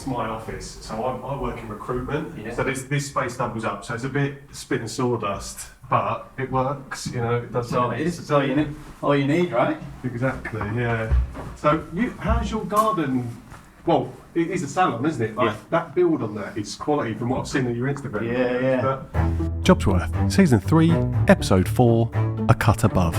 to my office. So I work in recruitment. Yeah. So this space doubles up. So it's a bit spit and sawdust, but it works. You know, it does. That's all it is. It's all you need, right? Exactly. Yeah. So how's your garden? Well, it is a salon, isn't it? Like that build on that is quality from what I've seen on your Instagram. Yeah. Jobsworth, Season 3, Episode 4, A Cut Above.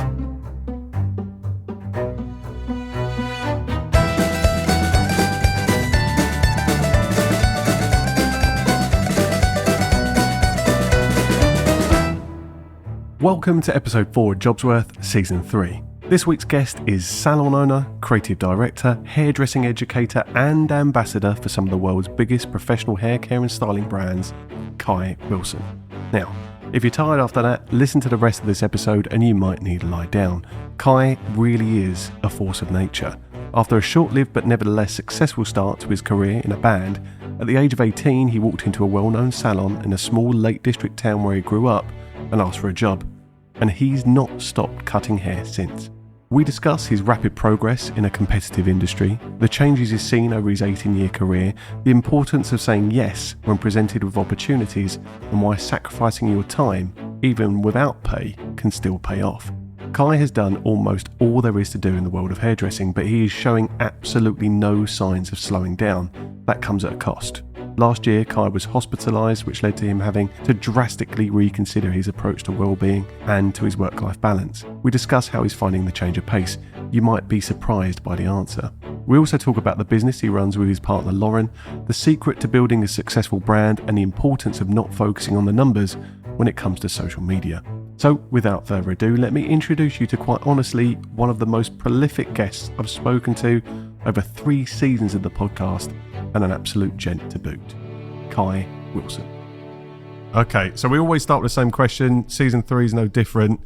Welcome to Episode 4 of Jobsworth, Season 3. This week's guest is salon owner, creative director, hairdressing educator and ambassador for some of the world's biggest professional hair care and styling brands, Kai Wilson. Now, if you're tired after that, listen to the rest of this episode and you might need to lie down. Kai really is a force of nature. After a short-lived but nevertheless successful start to his career in a band, at the age of 18 he walked into a well-known salon in a small Lake District town where he grew up and asked for a job. And he's not stopped cutting hair since. We discuss his rapid progress in a competitive industry, the changes he's seen over his 18-year career, the importance of saying yes when presented with opportunities, and why sacrificing your time, even without pay, can still pay off. Kai has done almost all there is to do in the world of hairdressing, but he is showing absolutely no signs of slowing down. That comes at a cost. Last year, Kai was hospitalised, which led to him having to drastically reconsider his approach to well-being and to his work-life balance. We discuss how he's finding the change of pace. You might be surprised by the answer. We also talk about the business he runs with his partner Lauren, the secret to building a successful brand, and the importance of not focusing on the numbers when it comes to social media. So, without further ado, let me introduce you to, quite honestly, one of the most prolific guests I've spoken to over 3 seasons of the podcast, and an absolute gent to boot, Kai Wilson. Okay, so we always start with the same question. Season 3 is no different.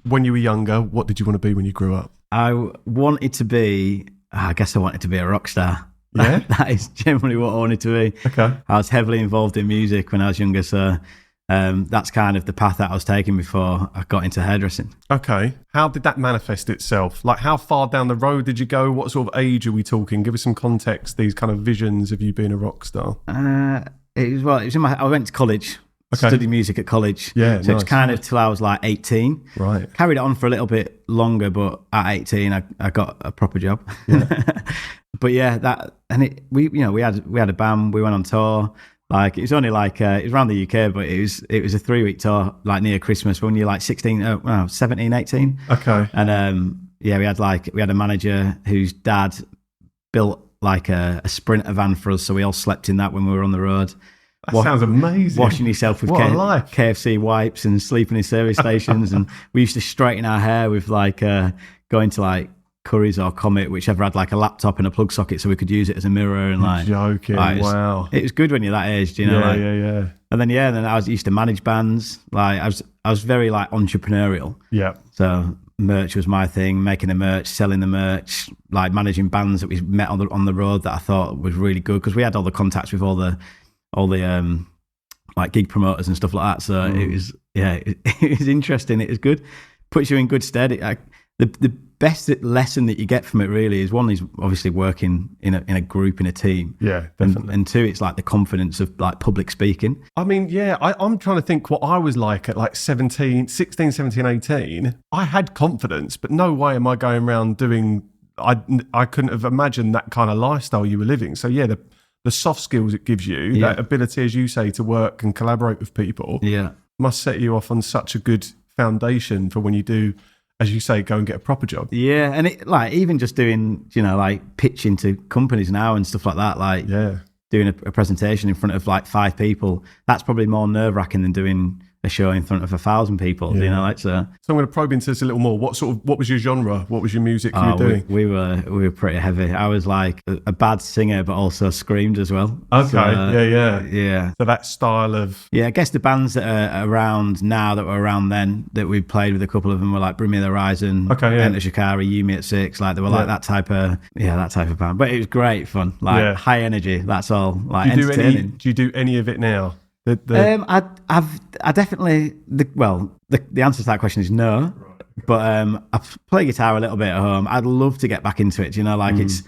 When you were younger, what did you want to be when you grew up? I wanted to be a rock star. Yeah? That is generally what I wanted to be. Okay. I was heavily involved in music when I was younger, so that's kind of the path that I was taking before I got into hairdressing. Okay. How did that manifest itself? Like, how far down the road did you go? What sort of age are we talking? Give us some context, these kind of visions of you being a rock star. I went to college, studied music at college. Yeah, so nice. it's kind of till I was like 18. Right. Carried it on for a little bit longer, but at 18, I got a proper job. Yeah. But yeah, we had a band. We went on tour. Like, it was only like, it was around the UK, but it was a 3-week tour, like near Christmas, when you're like 17, 18. Okay. And we had a manager whose dad built like a Sprinter van for us. So we all slept in that when we were on the road. That sounds amazing. Washing yourself with KFC wipes and sleeping in service stations. And we used to straighten our hair with like, going to like Curry's or Comet, whichever had like a laptop and a plug socket so we could use it as a mirror. And like, joking. Wow. It was good when you're that age, do you know? Yeah. And then I used to manage bands. Like, I was very like entrepreneurial. Yeah. So merch was my thing, making the merch, selling the merch, like managing bands that we met on the road that I thought was really good, because we had all the contacts with all the like gig promoters and stuff like that. So it was interesting. It was good. Puts you in good stead. The best lesson that you get from it really is, one, is obviously working in a group, in a team. Yeah, definitely. And 2, it's like the confidence of like public speaking. I mean, yeah, I'm trying to think what I was like at like 16, 17, 18. I had confidence, but no way am I going around doing, I couldn't have imagined that kind of lifestyle you were living. So yeah, the soft skills it gives you, that ability, as you say, to work and collaborate with people, must set you off on such a good foundation for when you do, as you say, go and get a proper job. Yeah, and it, like, even just doing, like pitching to companies now and stuff like that, like doing a presentation in front of like 5 people, that's probably more nerve-wracking than doing a show in front of 1,000 people, like so. So I'm going to probe into this a little more. What was your genre? What was your music you were doing? We were pretty heavy. I was like a bad singer, but also screamed as well. Okay, so, yeah. So that style of... Yeah, I guess the bands that are around now that were around then, that we played with, a couple of them were like Bring Me the Horizon, Enter Shikari, You Me at 6, like they were like that type of band. But it was great fun, like high energy, that's all, like entertaining. Do you do any of it now? I definitely, the answer to that question is no, but I play guitar a little bit at home. I'd love to get back into it, it's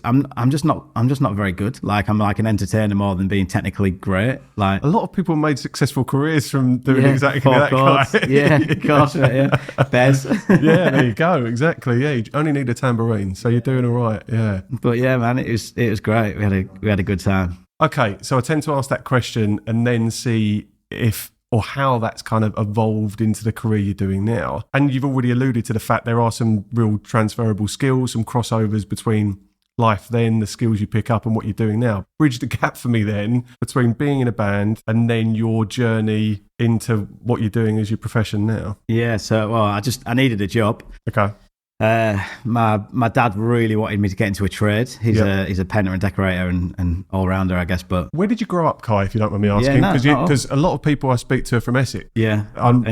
I'm just not very good. Like I'm like an entertainer more than being technically great. Like a lot of people made successful careers from doing exactly that. Chords. Yeah, of course, right, yeah. Bez. Yeah, there you go. Exactly. Yeah, you only need a tambourine, so you're doing all right. Yeah. But yeah, man, it was great. We had a good time. Okay, so I tend to ask that question and then see if or how that's kind of evolved into the career you're doing now. And you've already alluded to the fact there are some real transferable skills, some crossovers between life then, the skills you pick up and what you're doing now. Bridge the gap for me then between being in a band and then your journey into what you're doing as your profession now. Yeah, so well, I needed a job. Okay. My dad really wanted me to get into a trade. He's a painter and decorator and all rounder, I guess. But where did you grow up, Kai? If you don't mind me asking, because a lot of people I speak to are from Essex. Yeah, I'm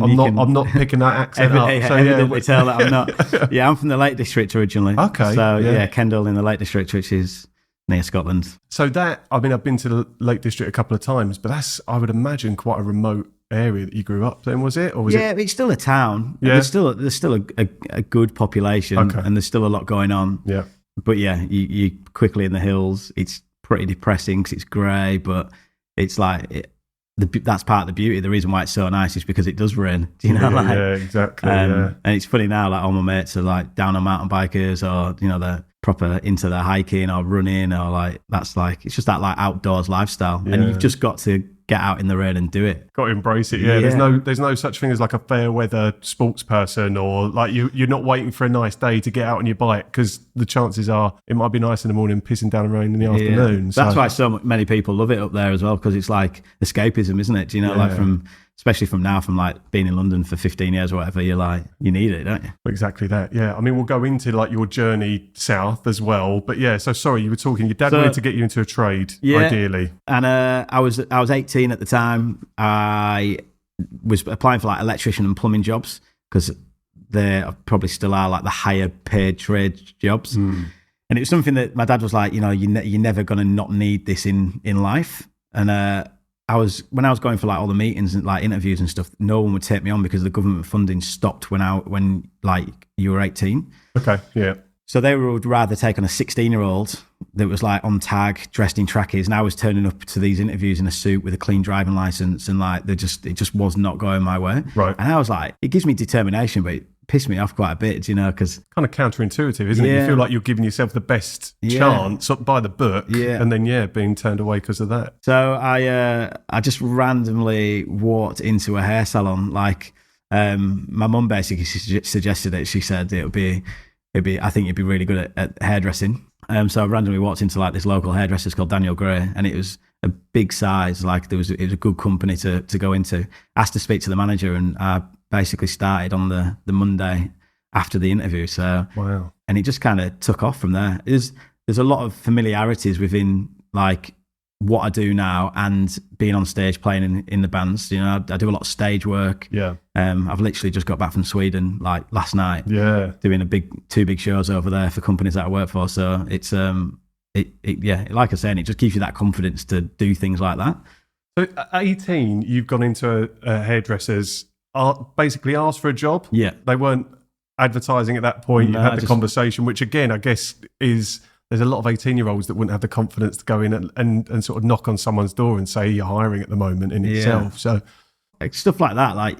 not picking that accent up. So evidently tell that I'm not. Yeah, I'm from the Lake District originally. Okay. So yeah, Kendal in the Lake District, which is near Scotland. So I've been to the Lake District a couple of times, but that's, I would imagine, quite a remote area that you grew up then, was it? Or was it? It's still a town. Yeah. There's still a good population, and there's still a lot going on. Yeah. But yeah, you quickly in the hills. It's pretty depressing because it's grey, but it's like that's part of the beauty. The reason why it's so nice is because it does rain. Do you know? Yeah, exactly. And it's funny now, like all my mates are like down on mountain bikers, or they're proper into their hiking or running, or like it's just that like outdoors lifestyle, and you've just got to get out in the rain and do it. Got to embrace it. Yeah. There's no such thing as like a fair weather sports person, or like you're not waiting for a nice day to get out on your bike, because the chances are it might be nice in the morning, pissing down the rain in the afternoon. That's why so many people love it up there as well, because it's like escapism, isn't it? Do you know, like especially from like being in London for 15 years or whatever, you're like, you need it, don't you? Exactly that. Yeah. I mean, we'll go into like your journey south as well, but yeah. So sorry, you were talking, your dad wanted to get you into a trade, ideally. And I was 18 at the time. I was applying for like electrician and plumbing jobs, because there probably still are like the higher paid trade jobs. And it was something that my dad was like, you're never going to not need this in life. And when I was going for like all the meetings and like interviews and stuff, no one would take me on because the government funding stopped when like you were 18. Okay, yeah. So they would rather take on a 16-year-old that was like on tag, dressed in trackies, and I was turning up to these interviews in a suit with a clean driving license, and like it just was not going my way. Right. And I was like, it gives me determination, but it pissed me off quite a bit, because kind of counterintuitive, isn't it? You feel like you're giving yourself the best chance by the book, and then being turned away because of that. So I just randomly walked into a hair salon. Like my mum basically suggested it. She said it'd be I think you'd be really good at hairdressing. So I randomly walked into like this local hairdresser called Daniel Gray, and it was a big size. Like it was a good company to go into. Asked to speak to the manager, and I basically started on the Monday after the interview. So wow, and it just kind of took off from there. There's a lot of familiarities within like what I do now and being on stage playing in the bands. I do a lot of stage work. Yeah. I've literally just got back from Sweden like last night. Yeah. Doing two big shows over there for companies that I work for. So it's like I said, it just gives you that confidence to do things like that. So at 18, you've gone into a hairdresser's, basically asked for a job. Yeah. They weren't advertising at that point. You had the conversation, which again, I guess there's a lot of 18-year-olds that wouldn't have the confidence to go in and sort of knock on someone's door and say you're hiring at the moment in itself. So stuff like that, like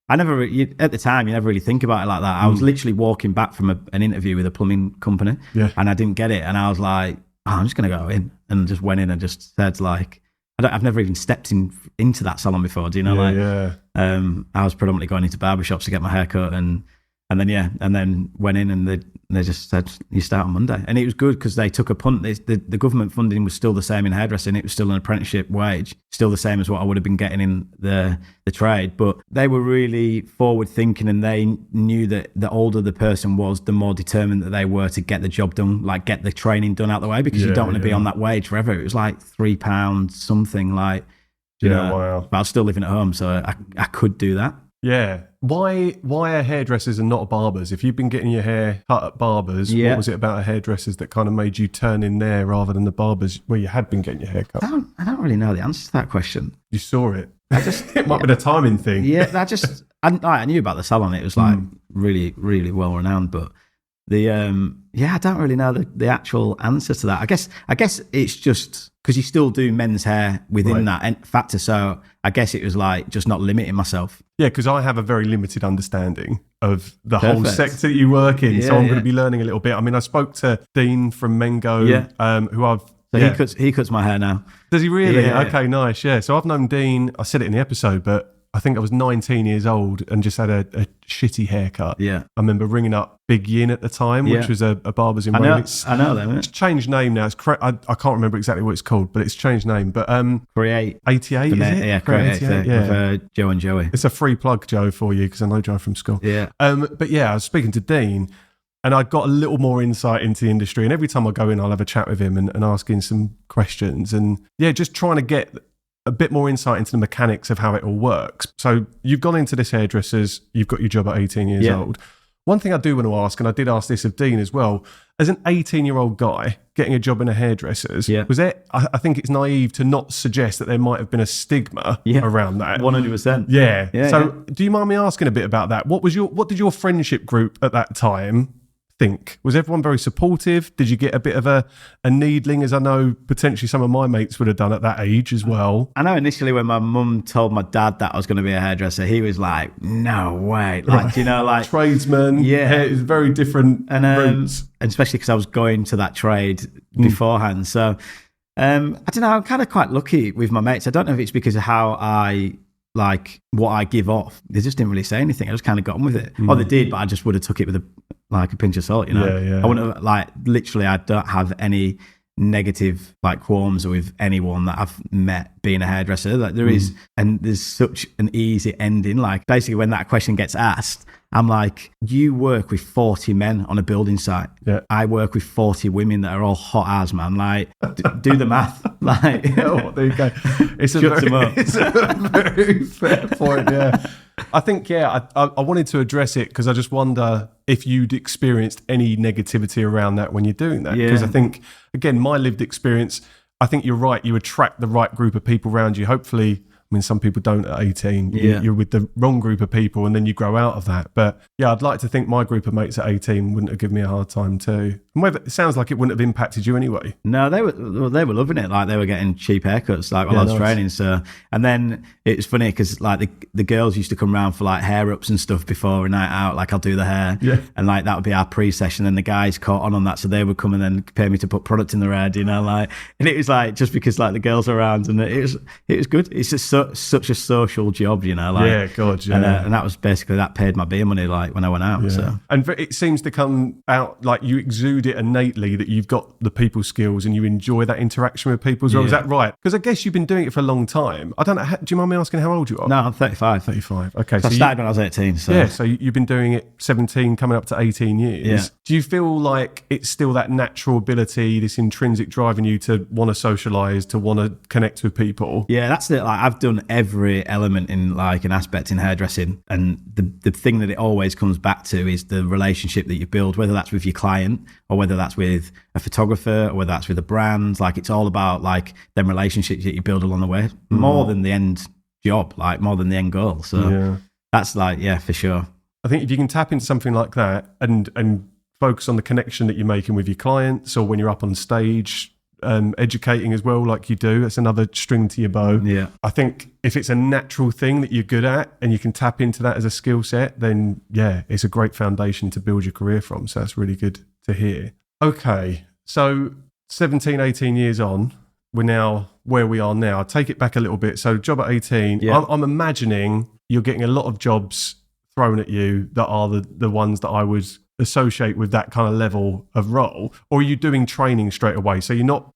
at the time, you never really think about it like that. I was literally walking back from an interview with a plumbing company, and I didn't get it. And I was like, I'm just going to go in, and just went in and just said like, I've never even stepped into that salon before. Do you know? I was predominantly going into barbershops to get my hair cut, and then went in, and they just said, you start on Monday. And it was good because they took a punt. The government funding was still the same in hairdressing. It was still an apprenticeship wage, still the same as what I would have been getting in the trade. But they were really forward thinking, and they knew that the older the person was, the more determined that they were to get the job done, like get the training done out the way, because you don't want to be on that wage forever. It was like £3 something, like, wow. But I was still living at home, so I could do that. Yeah. Why are hairdressers and not barbers? If you've been getting your hair cut at barbers, what was it about hairdressers that kind of made you turn in there rather than the barbers where you had been getting your hair cut? I don't really know the answer to that question. You saw it. It might be the timing thing. Yeah, I knew about the salon. It was like really, really well renowned, but I don't really know the actual answer to that. I guess it's just because you still do men's hair within that factor. So I guess it was like just not limiting myself. Yeah, because I have a very limited understanding of the whole sector that you work in. So I'm going to be learning a little bit. I mean, I spoke to Dean from Mengo, who I've... So he cuts my hair now. Does he really? Yeah. Okay, nice. Yeah. So I've known Dean, I said it in the episode, but I think I was 19 years old and just had a shitty haircut. Yeah. I remember ringing up Big Yin at the time, which was a barber's in Wales. I know them. It's changed name now. I can't remember exactly what it's called, but it's changed name. But Create 88, is it? Yeah, Create 88. With Joe and Joey. It's a free plug, Joe, for you, because I know Joe from school. Yeah. But yeah, I was speaking to Dean, and I got a little more insight into the industry. And every time I go in, I'll have a chat with him and asking some questions. And yeah, just trying to get a bit more insight into the mechanics of how it all works. So you've gone into this hairdressers, you've got your job at 18 years old. One thing I do want to ask, and I did ask this of Dean as well, as an 18-year-old guy getting a job in a hairdresser's, was there, I think it's naive to not suggest that there might have been a stigma around that. 100%. Yeah. So do you mind me asking a bit about that? What did your friendship group at that time think? Was everyone very supportive? Did you get a bit of a needling, as I know potentially some of my mates would have done at that age as well? I know initially when my mum told my dad that I was going to be a hairdresser, he was like, no way. Like, you know, like... Tradesman. Yeah. It's very different routes. And especially because I was going to that trade beforehand. So, I don't know, I'm kind of quite lucky with my mates. I don't know if it's because of how like what I give off. They just didn't really say anything. I just kind of got on with it. Or they did, but I just would have took it with a pinch of salt, you know. I wouldn't have, like, literally, I don't have any negative like qualms with anyone that I've met being a hairdresser. Like there is, and there's such an easy ending. Like basically when that question gets asked, I'm like, you work with 40 men on a building site. Yeah. I work with 40 women that are all hot as, man. Like, do the math. Like, oh, there you go. It's a very fair point, yeah. I think, I wanted to address it because I just wonder if you'd experienced any negativity around that when you're doing that. Because I think, again, my lived experience, I think you're right. You attract the right group of people around you. Hopefully, I mean, some people don't at 18. You're with the wrong group of people and then you grow out of that. But yeah, I'd like to think my group of mates at 18 wouldn't have given me a hard time too. And whether, it sounds like it wouldn't have impacted you anyway. No, they were loving it. Like they were getting cheap haircuts like while I was training. So, and then it was funny because like the girls used to come around for like hair ups and stuff before a night out. Like I'll do the hair and like that would be our pre-session. And the guys caught on that. So they would come and then pay me to put product in their head, you know, like, and it was like, just because like the girls are around and it was good. It's just such a social job, you know, like, and that was basically, that paid my beer money like when I went out. So, and it seems to come out like you exude it innately that you've got the people skills and you enjoy that interaction with people as well. Is that right? Because I guess you've been doing it for a long time. I don't know, do you mind me asking how old you are? No, I'm 35. Okay. So I started when I was 18. So. Yeah, so you've been doing it 17 coming up to 18 years. Yeah. Do you feel like it's still that natural ability, this intrinsic drive in you to want to socialise, to want to connect with people? Yeah, that's it. Like I've done every element in like an aspect in hairdressing, and the thing that it always comes back to is the relationship that you build, whether that's with your client or whether that's with a photographer or whether that's with a brand. Like it's all about like them relationships that you build along the way, more than the end job, like more than the end goal. So that's like, yeah, for sure. I think if you can tap into something like that and focus on the connection that you're making with your clients, or when you're up on stage, educating as well, like you do, that's another string to your bow. Yeah. I think if it's a natural thing that you're good at and you can tap into that as a skill set, then yeah, it's a great foundation to build your career from. So that's really good to hear. Okay. So 17, 18 years on, we're now where we are now. Take it back a little bit. So job at 18, I'm imagining you're getting a lot of jobs thrown at you that are the ones that I would associate with that kind of level of role, or are you doing training straight away? So you're not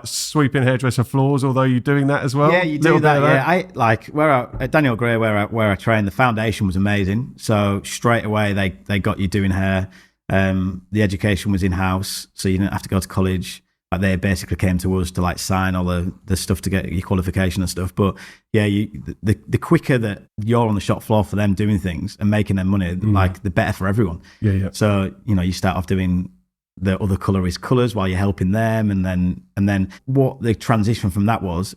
sweeping hairdresser floors, although you're doing that as well? Yeah, you do that. Yeah, I like at Daniel Gray, where I trained, the foundation was amazing. So straight away they got you doing hair. The education was in-house, so you didn't have to go to college. Like they basically came to us to like sign all the stuff to get your qualification and stuff. But yeah, the quicker that you're on the shop floor for them doing things and making them money, like the better for everyone. Yeah. So, you know, you start off doing the other colours while you're helping them. And then what the transition from that was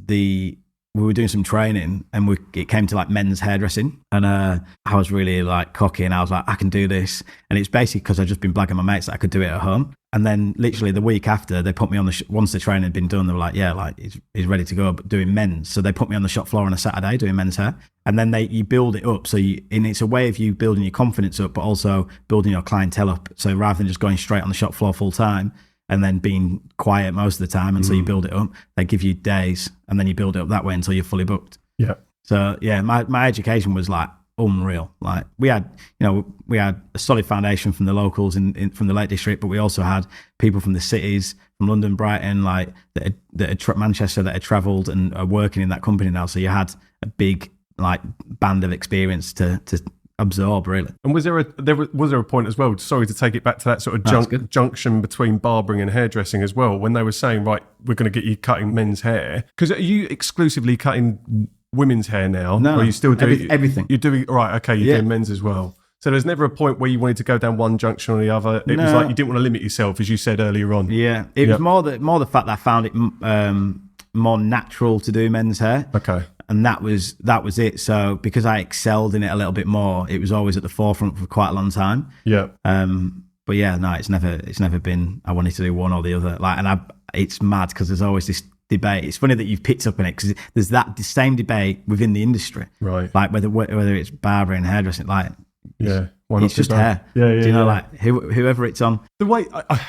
the we were doing some training, and it came to like men's hairdressing, and I was really like cocky, and I was like, I can do this. And it's basically because I'd just been blagging my mates that I could do it at home. And then literally the week after, they put me on once the training had been done, they were like, yeah, like he's ready to go, but doing men's. So they put me on the shop floor on a Saturday doing men's hair. And then you build it up. And it's a way of you building your confidence up, but also building your clientele up. So rather than just going straight on the shop floor full time and then being quiet most of the time until you build it up, they give you days, and then you build it up that way until you're fully booked. Yeah. So yeah, my education was like unreal. Like we had a solid foundation from the locals from the Lake District, but we also had people from the cities, from London, Brighton, like Manchester, that had travelled and are working in that company now. So you had a big like band of experience to absorb, really. And was there a point as well, sorry to take it back to that sort of junction between barbering and hairdressing as well, when they were saying, right, we're going to get you cutting men's hair, because are you exclusively cutting women's hair now? No, or are you still doing everything? You're doing, right, okay, you're doing men's as well. So there's never a point where you wanted to go down one junction or the other. It was like you didn't want to limit yourself, as you said earlier on. Yeah, it was more the fact that I found it more natural to do men's hair. Okay. And that was it. So because I excelled in it a little bit more, it was always at the forefront for quite a long time. Yeah. But yeah, no, it's never been I wanted to do one or the other. Like, and it's mad because there's always this debate. It's funny that you've picked up on it, because there's the same debate within the industry. Right. Like whether it's barbering and hairdressing, like it's just hair. Yeah, do you know, like whoever it's on. The way,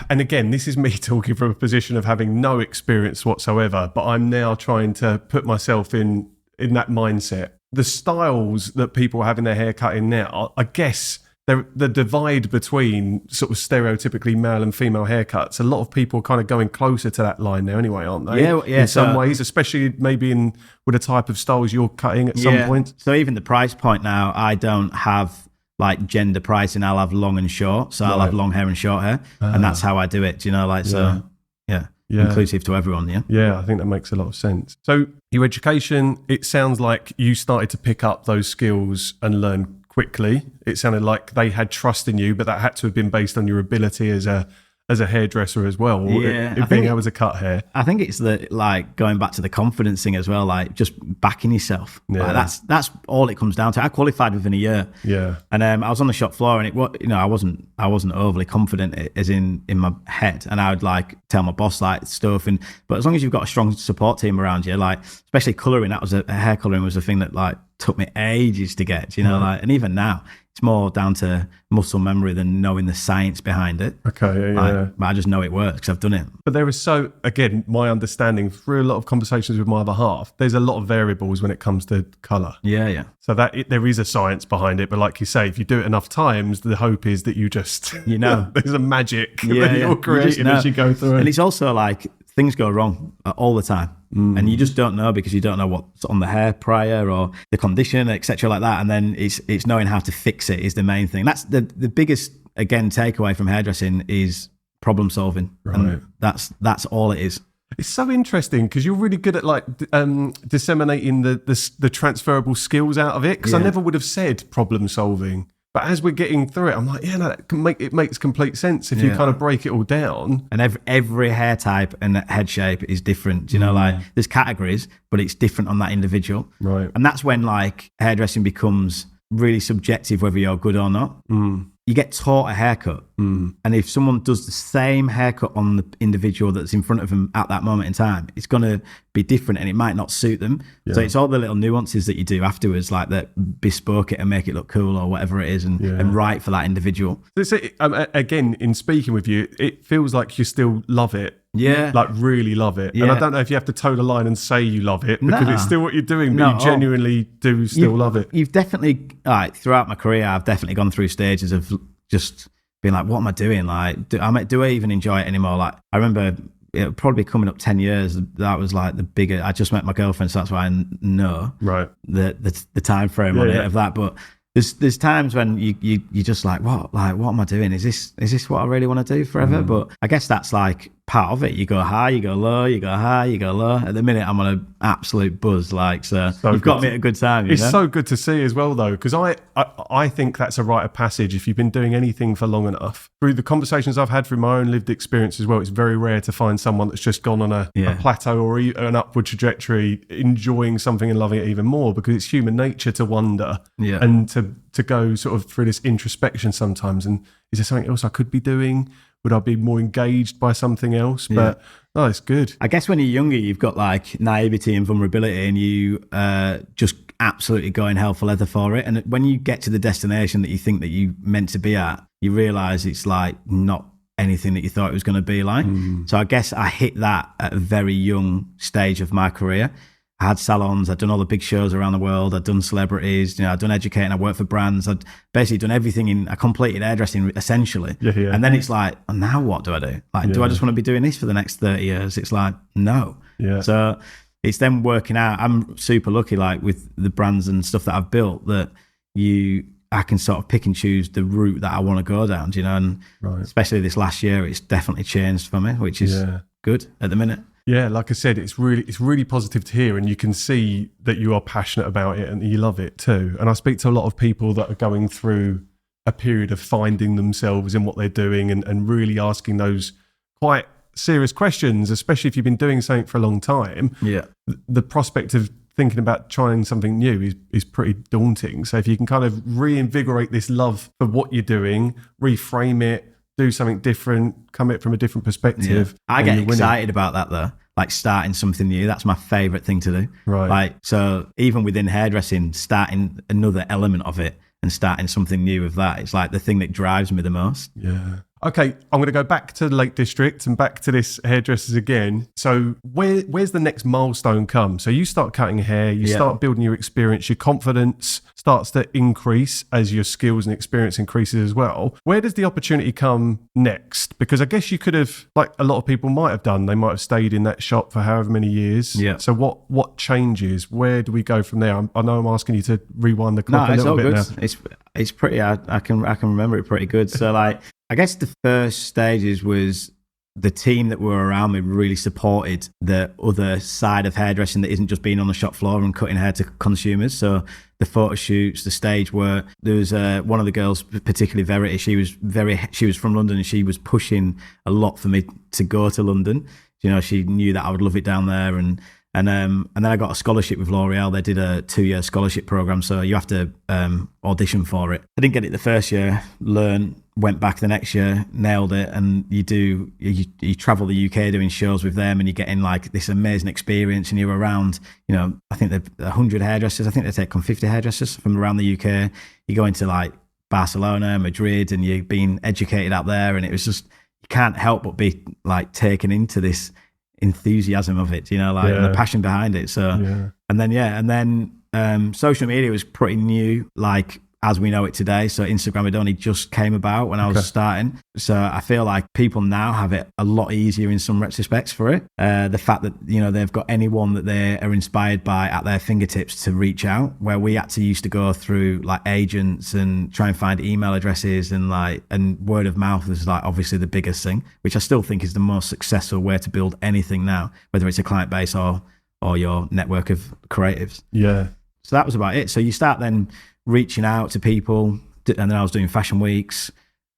and again, this is me talking from a position of having no experience whatsoever, but I'm now trying to put myself in that mindset. The styles that people are having their hair cut in now, I guess the divide between sort of stereotypically male and female haircuts, a lot of people are kind of going closer to that line now anyway, aren't they? Yeah. In some ways, especially maybe with the type of styles you're cutting at some point. So even the price point now, I don't have like gender pricing. I'll have long and short. So I'll have long hair and short hair. And that's how I do it. Do you know, like, so yeah. Inclusive to everyone, yeah, I think that makes a lot of sense. So your education, it sounds like you started to pick up those skills and learn quickly. It sounded like they had trust in you, but that had to have been based on your ability as a hairdresser as as being able to cut hair. I think it's going back to the confidence thing as well, like just backing yourself. Yeah. Like that's all it comes down to. I qualified within a year. Yeah. And I was on the shop floor, and I wasn't overly confident as in my head, and I would like tell my boss like stuff, but as long as you've got a strong support team around you, like especially colouring, hair colouring was a thing that like took me ages to get, like, and even now it's more down to muscle memory than knowing the science behind it. Okay, But I just know it works because I've done it. But there is again, my understanding through a lot of conversations with my other half, there's a lot of variables when it comes to colour. Yeah. So there is a science behind it, but like you say, if you do it enough times, the hope is that you just, there's a magic that you're creating as you go through it. And it's also like things go wrong all the time. And you just don't know, because you don't know what's on the hair prior or the condition, etc., like that. And then it's knowing how to fix it is the main thing. That's the biggest, again, takeaway from hairdressing is problem solving. Right. And that's all it is. It's so interesting because you're really good at like disseminating the transferable skills out of it. Because I never would have said problem solving. But as we're getting through it, I'm like, it makes complete sense if you kind of break it all down. And every hair type and head shape is different. Like there's categories, but it's different on that individual. Right. And that's when like hairdressing becomes really subjective, whether you're good or not. You get taught a haircut, and if someone does the same haircut on the individual that's in front of them at that moment in time, it's going to be different, and it might not suit them. So it's all the little nuances that you do afterwards, like that bespoke it and make it look cool or whatever it is, and right for that individual. So again, in speaking with you, it feels like you still love it. Yeah. Like really love it. Yeah. And I don't know if you have to toe the line and say you love it, because it's still what you're doing, but you genuinely do still love it. You've definitely, throughout my career, I've definitely gone through stages of just being like, what am I doing? Like, do I even enjoy it anymore? Like, I remember it probably coming up 10 years. That was like the bigger, I just met my girlfriend, so that's why I know the time frame on it of that. But there's times when you just like, what am I doing? Is this what I really want to do forever? But I guess that's like part of it. You go high, you go low, you go high, you go low. At the minute, I'm on an absolute buzz. So you've got me at a good time. It's so good to see as well, though, because I think that's a rite of passage. If you've been doing anything for long enough, through the conversations I've had through my own lived experience as well, it's very rare to find someone that's just gone on a plateau or an upward trajectory, enjoying something and loving it even more, because it's human nature to wonder and to go sort of through this introspection sometimes. And is there something else I could be doing? Would I be more engaged by something else? But no, it's good. I guess when you're younger, you've got like naivety and vulnerability, and you just absolutely going hell for leather for it. And when you get to the destination that you think that you meant to be at, you realise it's like not anything that you thought it was going to be like. So I guess I hit that at a very young stage of my career. I had salons, I'd done all the big shows around the world, I'd done celebrities, I'd done educating, I worked for brands, I'd basically done everything I completed hairdressing essentially. And then it's like, oh, now what do I do? Like, do I just want to be doing this for the next 30 years? It's like, no. So it's then working out. I'm super lucky, like with the brands and stuff that I've built, that I can sort of pick and choose the route that I want to go down, and especially this last year, it's definitely changed for me, which is good at the minute. Yeah, like I said, it's really positive to hear, and you can see that you are passionate about it and you love it too. And I speak to a lot of people that are going through a period of finding themselves in what they're doing and really asking those quite serious questions, especially if you've been doing something for a long time. The prospect of thinking about trying something new is pretty daunting. So if you can kind of reinvigorate this love for what you're doing, reframe it, do something different, come at it from a different perspective. I get excited about that though, like starting something new. That's my favourite thing to do. Like, so even within hairdressing, starting another element of it and starting something new with that, it's like the thing that drives me the most. Okay, I'm going to go back to the Lake District and back to this hairdressers again. So where's the next milestone come? So you start cutting hair, you start building your experience, your confidence starts to increase as your skills and experience increases as well. Where does the opportunity come next? Because I guess you could have, like a lot of people might have done, they might have stayed in that shop for however many years. So what changes? Where do we go from there? I know I'm asking you to rewind the clock a little bit now. It's pretty, I can remember it pretty good. So like, I guess the first stages was the team that were around me really supported the other side of hairdressing that isn't just being on the shop floor and cutting hair to consumers. So the photo shoots, the stage work. There was one of the girls, particularly Verity, she was from London and she was pushing a lot for me to go to London. She knew that I would love it down there. And then I got a scholarship with L'Oreal. They did a 2-year scholarship program, so you have to audition for it. I didn't get it the first year, went back the next year, nailed it, and you travel the UK doing shows with them, and you're getting like this amazing experience, and you're around, I think they're 100 hairdressers. I think they take on 50 hairdressers from around the UK. You go into like Barcelona, Madrid, and you're being educated out there, and it was just, you can't help but be like taken into this enthusiasm of it, and the passion behind it. So, and then social media was pretty new, like as we know it today. So Instagram had only just came about when I was starting. So I feel like people now have it a lot easier in some respects for it. The fact that, they've got anyone that they are inspired by at their fingertips to reach out, where we used to go through like agents and try and find email addresses, and word of mouth is like obviously the biggest thing, which I still think is the most successful way to build anything now, whether it's a client base or your network of creatives. So that was about it. So you start then reaching out to people, and then I was doing fashion weeks,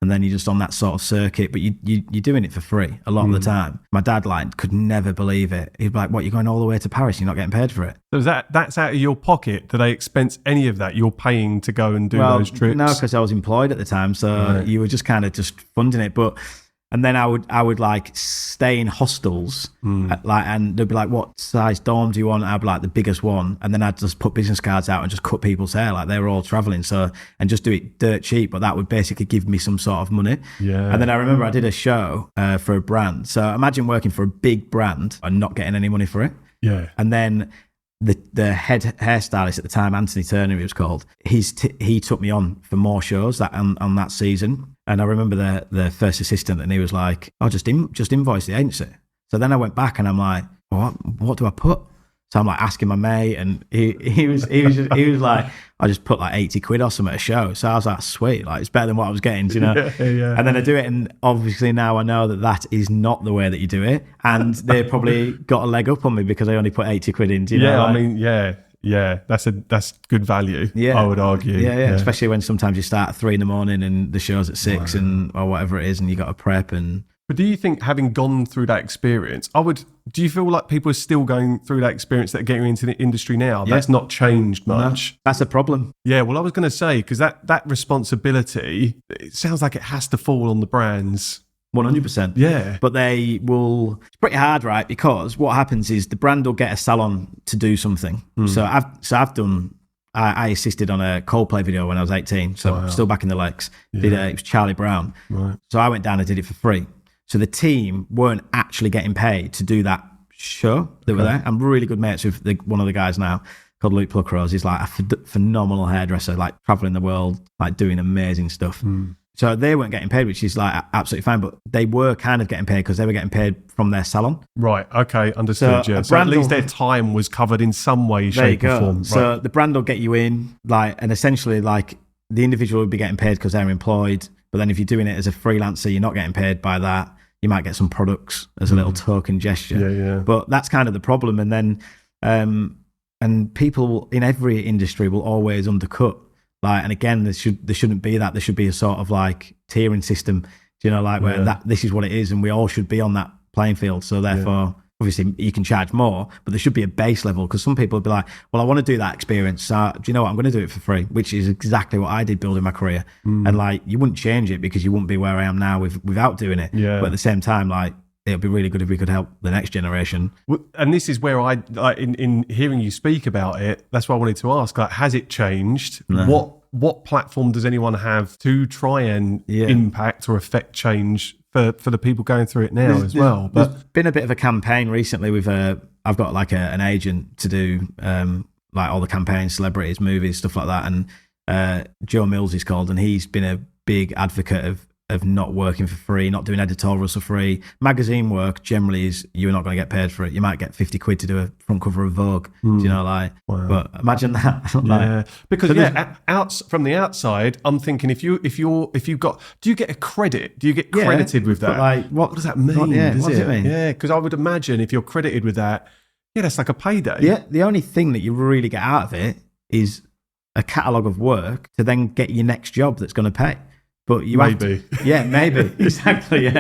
and then you're just on that sort of circuit, but you're doing it for free a lot of the time. My dad could never believe it. He'd be like, what, you're going all the way to Paris, you're not getting paid for it? So that's out of your pocket? Do they expense any of that? You're paying to go and do those trips? No, because I was employed at the time, so you were just kind of just funding it. And then I would like stay in hostels, and they'd be like, what size dorm do you want? I'd be like, the biggest one. And then I'd just put business cards out and just cut people's hair, like they were all traveling. So, and just do it dirt cheap, but that would basically give me some sort of money. And then I remember I did a show for a brand. So imagine working for a big brand and not getting any money for it. And then the head hairstylist at the time, Anthony Turner, he was called, he took me on for more shows on that season. And I remember the first assistant, and he was like, "Oh, just invoice the agency." So then I went back and I'm like, "What do I put?" So I'm like asking my mate, and he was like, I just put like 80 quid or something at a show. So I was like, sweet, like it's better than what I was getting, you know? Yeah. And then I do it, and obviously now I know that is not the way that you do it. And they probably got a leg up on me because I only put 80 quid in, do you know? I mean, yeah, that's good value. Yeah, I would argue. Yeah. Especially when sometimes you start at 3 a.m. and the show's at 6 or whatever it is, and you got to prep and. But do you think, having gone through that experience, do you feel like people are still going through that experience that are getting into the industry now? That's not changed much. No, that's a problem. Yeah, well, I was going to say, because that responsibility, it sounds like it has to fall on the brands. 100%. Yeah. But they will, it's pretty hard, right? Because what happens is the brand will get a salon to do something. So I've done, I assisted on a Coldplay video when I was 18. So I'm still back in the legs. It was Charlie Brown. Right. So I went down and did it for free. So the team weren't actually getting paid to do that show that were there. I'm really good mates with one of the guys now called Luke Pluckrose. He's like a phenomenal hairdresser, like traveling the world, like doing amazing stuff. So they weren't getting paid, which is like absolutely fine, but they were kind of getting paid because they were getting paid from their salon. Right. Okay. Understood. So at least their time was covered in some way, shape, or form. Right. So the brand will get you in, like, and essentially, like, the individual will be getting paid because they're employed. But then if you're doing it as a freelancer, you're not getting paid by that. You might get some products as a little token gesture. Yeah. But that's kind of the problem. And then, and people in every industry will always undercut. Like, and again, there shouldn't be that. There should be a sort of like tiering system, you know, like where this is what it is, and we all should be on that playing field. So therefore, obviously, you can charge more, but there should be a base level, because some people would be like, well, I want to do that experience. So do you know what? I'm going to do it for free, which is exactly what I did building my career. And like, you wouldn't change it because you wouldn't be where I am now without doing it. Yeah. But at the same time, like, it would be really good if we could help the next generation. And this is where I, like, in hearing you speak about it, that's what I wanted to ask. Like, has it changed? No. What platform does anyone have to try and impact or affect change for the people going through it now as well? But there's been a bit of a campaign recently with I've got like an agent to do like all the campaigns, celebrities, movies, stuff like that. And Joe Mills is called, and he's been a big advocate of not working for free, not doing editorials for free. Magazine work generally is, you're not going to get paid for it. You might get 50 quid to do a front cover of Vogue. Do you know, like, but imagine that. Like, because from the outside, I'm thinking if you've got, do you get a credit? Do you get credited with that? Like, what does that mean? What does it mean? Yeah, because I would imagine if you're credited with that, that's like a payday. Yeah, the only thing that you really get out of it is a catalogue of work to then get your next job that's going to pay. But you maybe. Maybe. Exactly,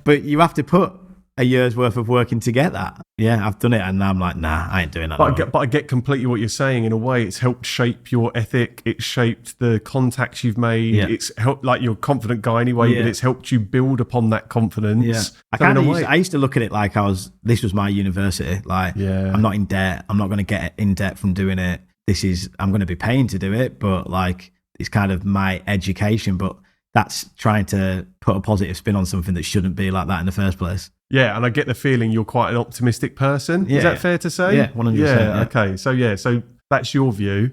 But you have to put a year's worth of work in to get that. Yeah, I've done it, and I'm like, nah, I ain't doing that. But I get completely what you're saying. In a way, it's helped shape your ethic. It's shaped the contacts you've made. Yeah. It's helped, like, you're a confident guy anyway, but it's helped you build upon that confidence. Yeah. I used to look at it like this was my university. Like, I'm not in debt. I'm not going to get in debt from doing it. I'm going to be paying to do it, but like, it's kind of my education. But that's trying to put a positive spin on something that shouldn't be like that in the first place. Yeah, and I get the feeling you're quite an optimistic person. Is that fair to say? Yeah, 100%. Yeah, okay. So that's your view.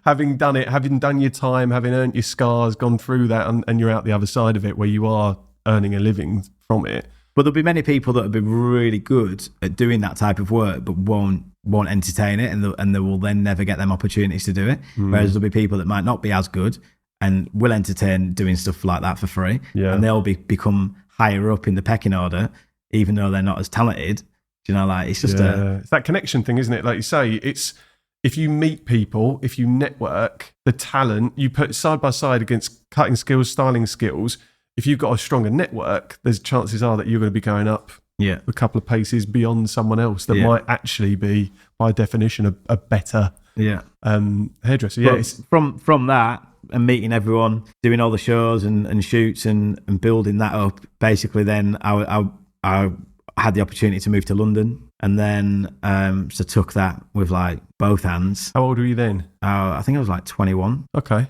Having done it, having done your time, having earned your scars, gone through that, and you're out the other side of it where you are earning a living from it. But there'll be many people that will be really good at doing that type of work, but won't entertain it, and they will then never get them opportunities to do it. Whereas there'll be people that might not be as good and will entertain doing stuff like that for free, and they'll become higher up in the pecking order, even though they're not as talented. You know, like, it's just it's that connection thing, isn't it? Like you say, it's if you meet people, if you network, the talent you put side by side against cutting skills, styling skills. If you've got a stronger network, there's chances are that you're going to be going up a couple of paces beyond someone else that might actually be, by definition, a better hairdresser. Yeah, from that, and meeting everyone, doing all the shows and shoots and building that up, basically then I had the opportunity to move to London, and then so took that with like both hands. How old were you then? I think I was like 21. Okay.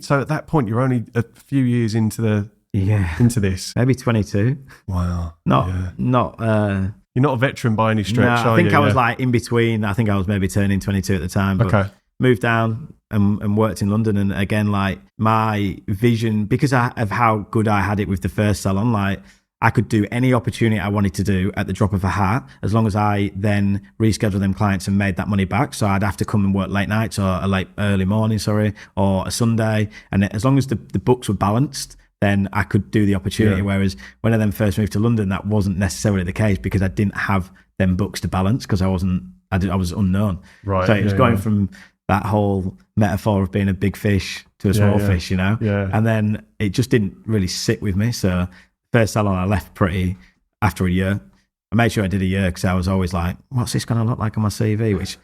So at that point you're only a few years into this. Maybe 22. Wow. You're not a veteran by any stretch, I think I was like in between. I think I was maybe turning 22 at the time. But moved down and worked in London. And again, like, my vision, because of how good I had it with the first salon, like, I could do any opportunity I wanted to do at the drop of a hat, as long as I then rescheduled them clients and made that money back. So I'd have to come and work late nights or a early morning, or a Sunday. And as long as the books were balanced, then I could do the opportunity. Whereas when I then first moved to London, that wasn't necessarily the case, because I didn't have them books to balance, because I was unknown. Right. So it was going from that whole metaphor of being a big fish to a small fish, you know? Yeah. And then it just didn't really sit with me. So first salon I left after a year. I made sure I did a year, because I was always like, what's this going to look like on my CV? Which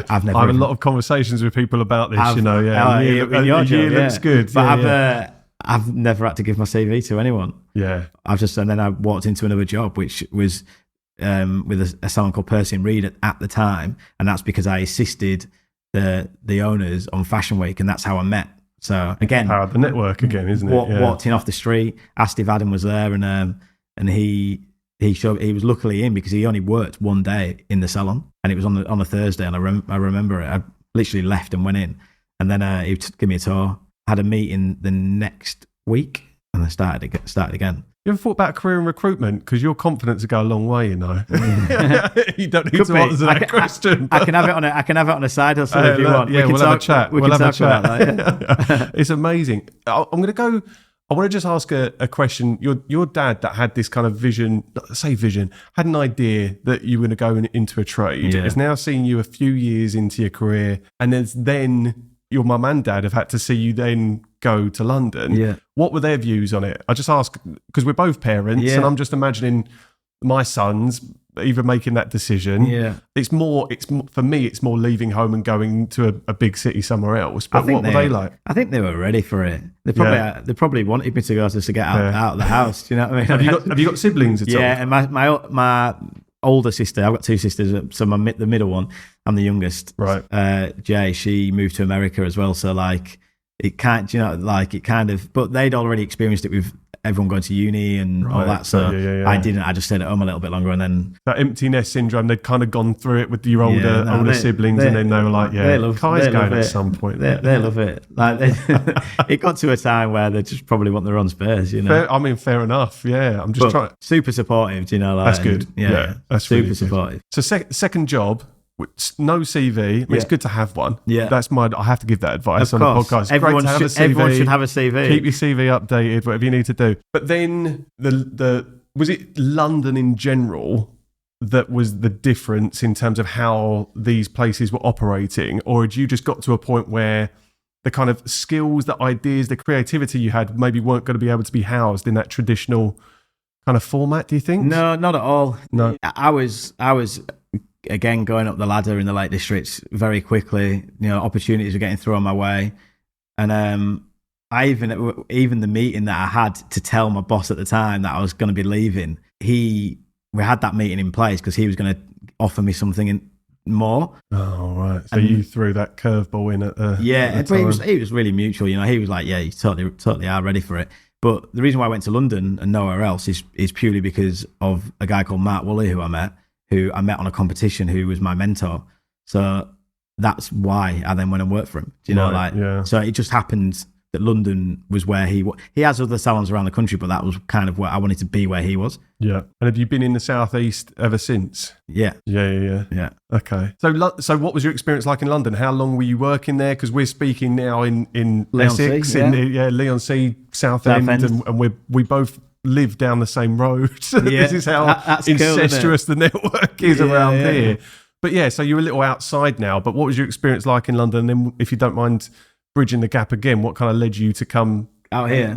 I've never. I have a lot of conversations with people about this, you know. Yeah, a year looks good. But I've never had to give my CV to anyone. Yeah. And then I walked into another job, which was with a salon called Percy and Reed at the time. And that's because I assisted the owners on Fashion Week, and that's how I met. So again, power of the network again, isn't it? Walked in off the street, asked if Adam was there, and he was luckily in, because he only worked one day in the salon, and it was on a Thursday, and I remember it. I literally left and went in, and then he gave me a tour. Had a meeting the next week, and I started again. You ever thought about a career in recruitment? Because your confidence would go a long way, you know. You don't need to answer that question. I can have it on a side hustle if you want. Yeah, we'll have a chat. We'll have a chat. About that, It's amazing. I'm going to go. I want to just ask a question. Your dad that had this kind of vision, had an idea that you were going to go into a trade. Has now seen you a few years into your career, and then your mum and dad have had to see you then go to London. Yeah. What were their views on it? I just ask because we're both parents, and I'm just imagining my sons either making that decision. Yeah. It's for me, it's more leaving home and going to a big city somewhere else. But what were they like? I think they were ready for it. They probably wanted me to go just to get out of the house. Do you know what I mean? Have you got siblings at all? Yeah, and my older sister, I've got two sisters, so the middle one, I'm the youngest. Right. Jay, she moved to America as well, so like it kind of, but they'd already experienced it with everyone going to uni and all that, so I didn't. I just stayed at home a little bit longer, and then that empty nest syndrome, they'd kind of gone through it with your older siblings, and then they were like, Kai's going at some point. They love it. Like it got to a time where they just probably want their own space, you know. Fair enough. Yeah, I'm just trying. Super supportive, you know. Like, that's good. Yeah, that's super really supportive. So second job. No CV. I mean, it's good to have one. Yeah, I have to give that advice on the podcast. Everyone should have a CV. Keep your CV updated, whatever you need to do. But then was it London in general that was the difference in terms of how these places were operating, or had you just got to a point where the kind of skills, the ideas, the creativity you had maybe weren't going to be able to be housed in that traditional kind of format? Do you think? No, not at all. No, I was. Again, going up the ladder in the Lake Districts very quickly, you know, opportunities were getting thrown my way. And I even the meeting that I had to tell my boss at the time that I was going to be leaving, we had that meeting in place because he was going to offer me something more. Oh, right. So you threw that curveball in at the but it was really mutual. You know, he was like, yeah, you totally are ready for it. But the reason why I went to London and nowhere else is purely because of a guy called Mark Woolley who I met on a competition, who was my mentor. So that's why I then went and worked for him. Do you know, so it just happened that London was where he has other salons around the country, but that was kind of where I wanted to be, where he was. Yeah. And have you been in the Southeast ever since? Yeah. Yeah. Okay. So what was your experience like in London? How long were you working there? Because we're speaking now in Essex, Leigh-on-Sea, Southend, and we both live down the same road. This is how incestuous the network is around here. But so you're a little outside now, but what was your experience like in London? And then, if you don't mind bridging the gap again, what kind of led you to come out here?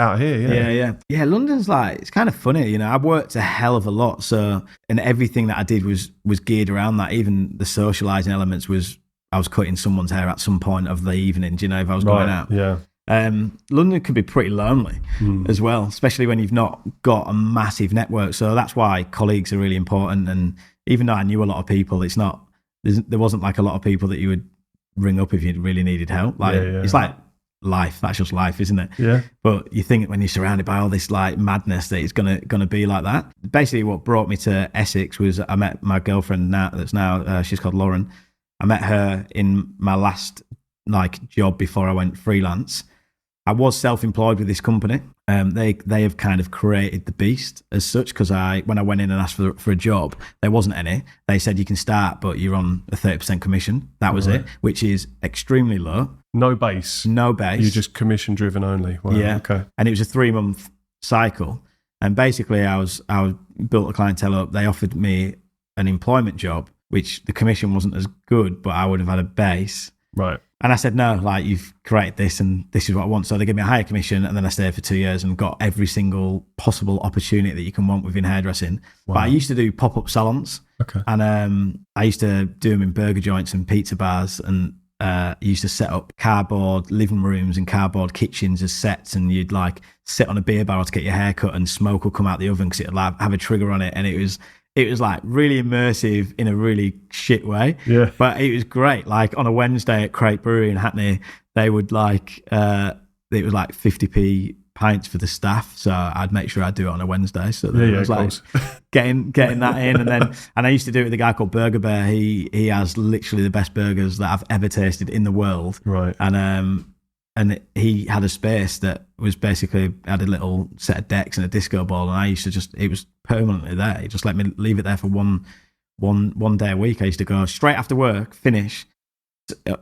Yeah, London's like, it's kind of funny, you know. I worked a hell of a lot, and everything that I did was geared around that. Even the socialising elements I was cutting someone's hair at some point of the evening, do you know, if I was going out. Yeah. London can be pretty lonely as well, especially when you've not got a massive network. So that's why colleagues are really important. And even though I knew a lot of people, there wasn't like a lot of people that you would ring up if you really needed help. Like it's like life. That's just life, isn't it? Yeah. But you think when you're surrounded by all this like madness that it's gonna be like that. Basically, what brought me to Essex was I met my girlfriend now. She's called Lauren. I met her in my last like job before I went freelance. I was self-employed with this company. They have kind of created the beast as such, because when I went in and asked for a job, there wasn't any. They said you can start, but you're on a 30% commission. That was it, which is extremely low. No base. You're just commission driven only. Wow. Yeah. Okay. And it was a 3-month cycle. And basically, I built a clientele up. They offered me an employment job, which the commission wasn't as good, but I would have had a base. Right. And I said, no, like, you've created this and this is what I want. So they gave me a higher commission, and then I stayed for 2 years and got every single possible opportunity that you can want within hairdressing. Wow. But I used to do pop-up salons. Okay. And I used to do them in burger joints and pizza bars, and used to set up cardboard living rooms and cardboard kitchens as sets, and you'd like sit on a beer barrel to get your hair cut, and smoke would come out the oven because it'd like have a trigger on it, and it was like really immersive in a really shit way. Yeah. But it was great. Like on a Wednesday at Crate Brewery in Hackney, they would like, it was like 50p pints for the staff. So I'd make sure I'd do it on a Wednesday. So it was like getting that in. And I used to do it with a guy called Burger Bear. He has literally the best burgers that I've ever tasted in the world. Right. And he had a space that was basically had a little set of decks and a disco ball, and I used to it was permanently there. He just let me leave it there for one day a week. I used to go straight after work, finish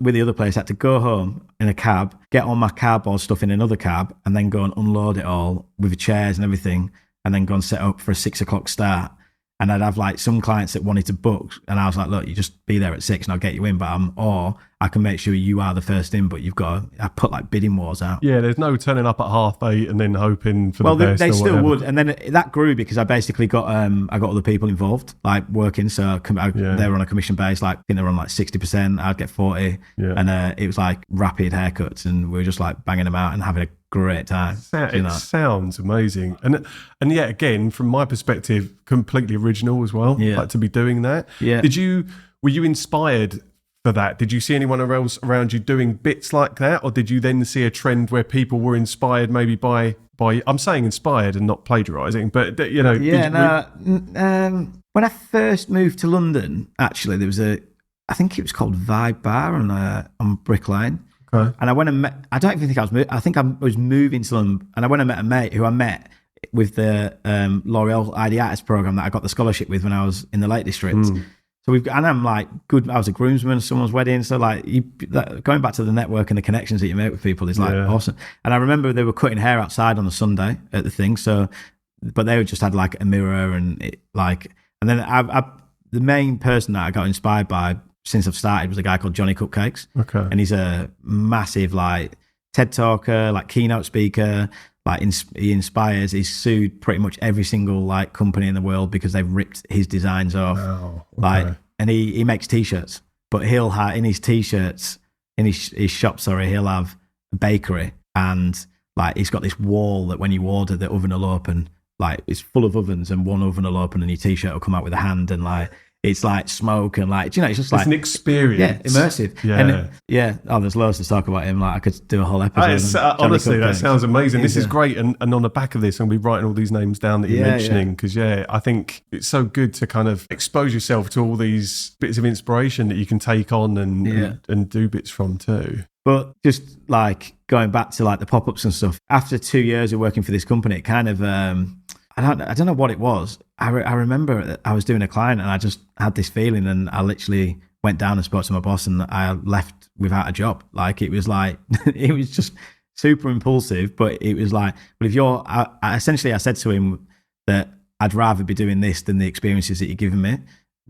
with the other place. I had to go home in a cab, get all my cardboard stuff in another cab, and then go and unload it all with the chairs and everything, and then go and set up for a 6 o'clock start. And I'd have like some clients that wanted to book, and I was like, look, you just be there at 6 and I'll get you in. Or I can make sure you are the first in, but I put like bidding wars out. Yeah, there's no turning up at 8:30 and then hoping for the best. Well, they still whatever. would. And then that grew because I basically got other people involved, like working. So they were on a commission base, like I think they were on like 60%, I'd get 40. Yeah. And it was like rapid haircuts, and we were just like banging them out and having a great time. It sounds amazing. And yet again, from my perspective, completely original as well. Yeah. Like to be doing that. Yeah. Were you inspired for that? Did you see anyone else around you doing bits like that? Or did you then see a trend where people were inspired maybe by I'm saying inspired and not plagiarizing, but you know. When I first moved to London, actually there was I think it was called Vibe Bar on Brick Lane. Okay. And I went and met, I don't even think I think I was moving to London, and I went and met a mate who I met with the L'Oreal ID Artist program that I got the scholarship with when I was in the Lake District. So and I'm like good. I was a groomsman at someone's wedding, so like going back to the network and the connections that you make with people is like awesome. And I remember they were cutting hair outside on a Sunday at the thing. So, but they just had like a mirror and and then the main person that I got inspired by since I've started was a guy called Johnny Cupcakes. Okay, and he's a massive like TED talker, like keynote speaker. Like he's sued pretty much every single like company in the world because they've ripped his designs off. Oh, okay. Like, and he makes t-shirts, but he'll have in his t-shirts in his shop. Sorry, he'll have a bakery, and like he's got this wall that when you order, the oven will open. Like it's full of ovens, and one oven will open, and your t-shirt will come out with a hand, and like. It's like smoke and like, it's just like... It's an experience. Yeah, immersive. Yeah. And there's loads to talk about him. Like I could do a whole episode. Honestly, that sounds amazing. This is great. And on the back of this, I'm going to be writing all these names down that you're mentioning. Because, I think it's so good to kind of expose yourself to all these bits of inspiration that you can take on and do bits from too. But just like going back to like the pop-ups and stuff, after 2 years of working for this company, it kind of... I don't know what it was. I remember that I was doing a client and I just had this feeling, and I literally went down and spoke to my boss, and I left without a job. Like it was just super impulsive, but it was like, but if I said to him that I'd rather be doing this than the experiences that you're giving me.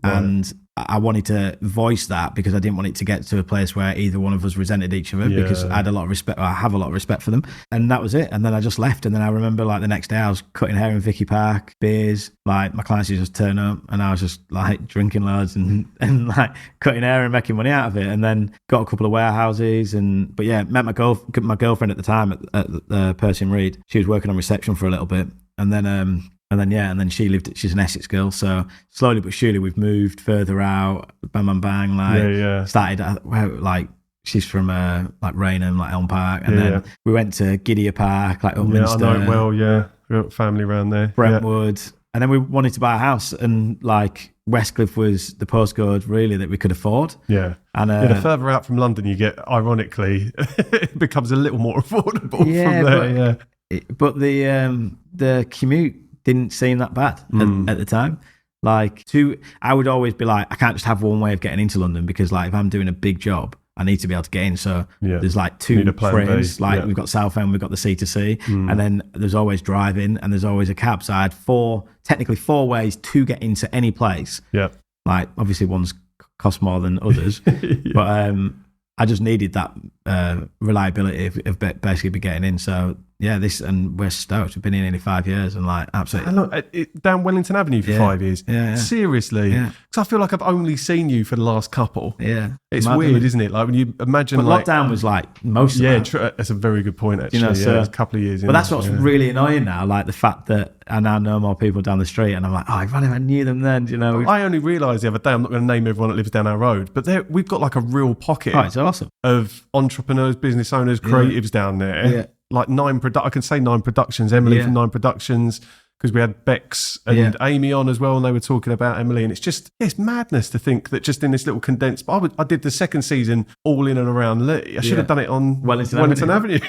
Right. And I wanted to voice that because I didn't want it to get to a place where either one of us resented each other, because I had a lot of respect. I have a lot of respect for them, and that was it. And then I just left. And then I remember like the next day I was cutting hair in Vicky Park, beers. Like my clients would just turn up, and I was just like drinking loads and like cutting hair and making money out of it. And then got a couple of warehouses, met my girlfriend at the time at Percy and Reed. She was working on reception for a little bit, and then she's an Essex girl, so slowly but surely we've moved further out, bang, started like she's from like Raynham, like Elm Park, and then we went to Gidea Park, like Upminster. I know it well, we got family around there. Brentwood, and then we wanted to buy a house, and like Westcliff was the postcode really that we could afford. Yeah. And the further out from London you get, ironically, it becomes a little more affordable from there. But the commute didn't seem that bad at the time. I would always be like, I can't just have one way of getting into London, because like if I'm doing a big job, I need to be able to get in. So there's like two trains. We've got Southend, we've got the C2C, and then there's always driving and there's always a cab. So I had technically four ways to get into any place. Yeah. Like obviously one's cost more than others, but I just needed that reliability of basically getting in. So and we're stoked. We've been here nearly 5 years and like absolutely. Down Wellington Avenue for 5 years. Yeah. Seriously. Because I feel like I've only seen you for the last couple. Yeah. It's weird, isn't it? Like when you imagine lockdown was like most of that. That's a very good point actually. A couple of years in. But that's what's really annoying now, like the fact that I now know more people down the street and I'm like, if I knew them then, I only realised the other day, I'm not going to name everyone that lives down our road, but we've got like a real pocket it's awesome. of entrepreneurs, business owners, creatives down there. Yeah. Like I can say 9 Productions, Emily from 9 Productions, because we had Bex and Amy on as well, and they were talking about Emily, and it's just it's madness to think that just in this little condensed. I did the second season all in and around Lee. I should have done it on Wellington Avenue.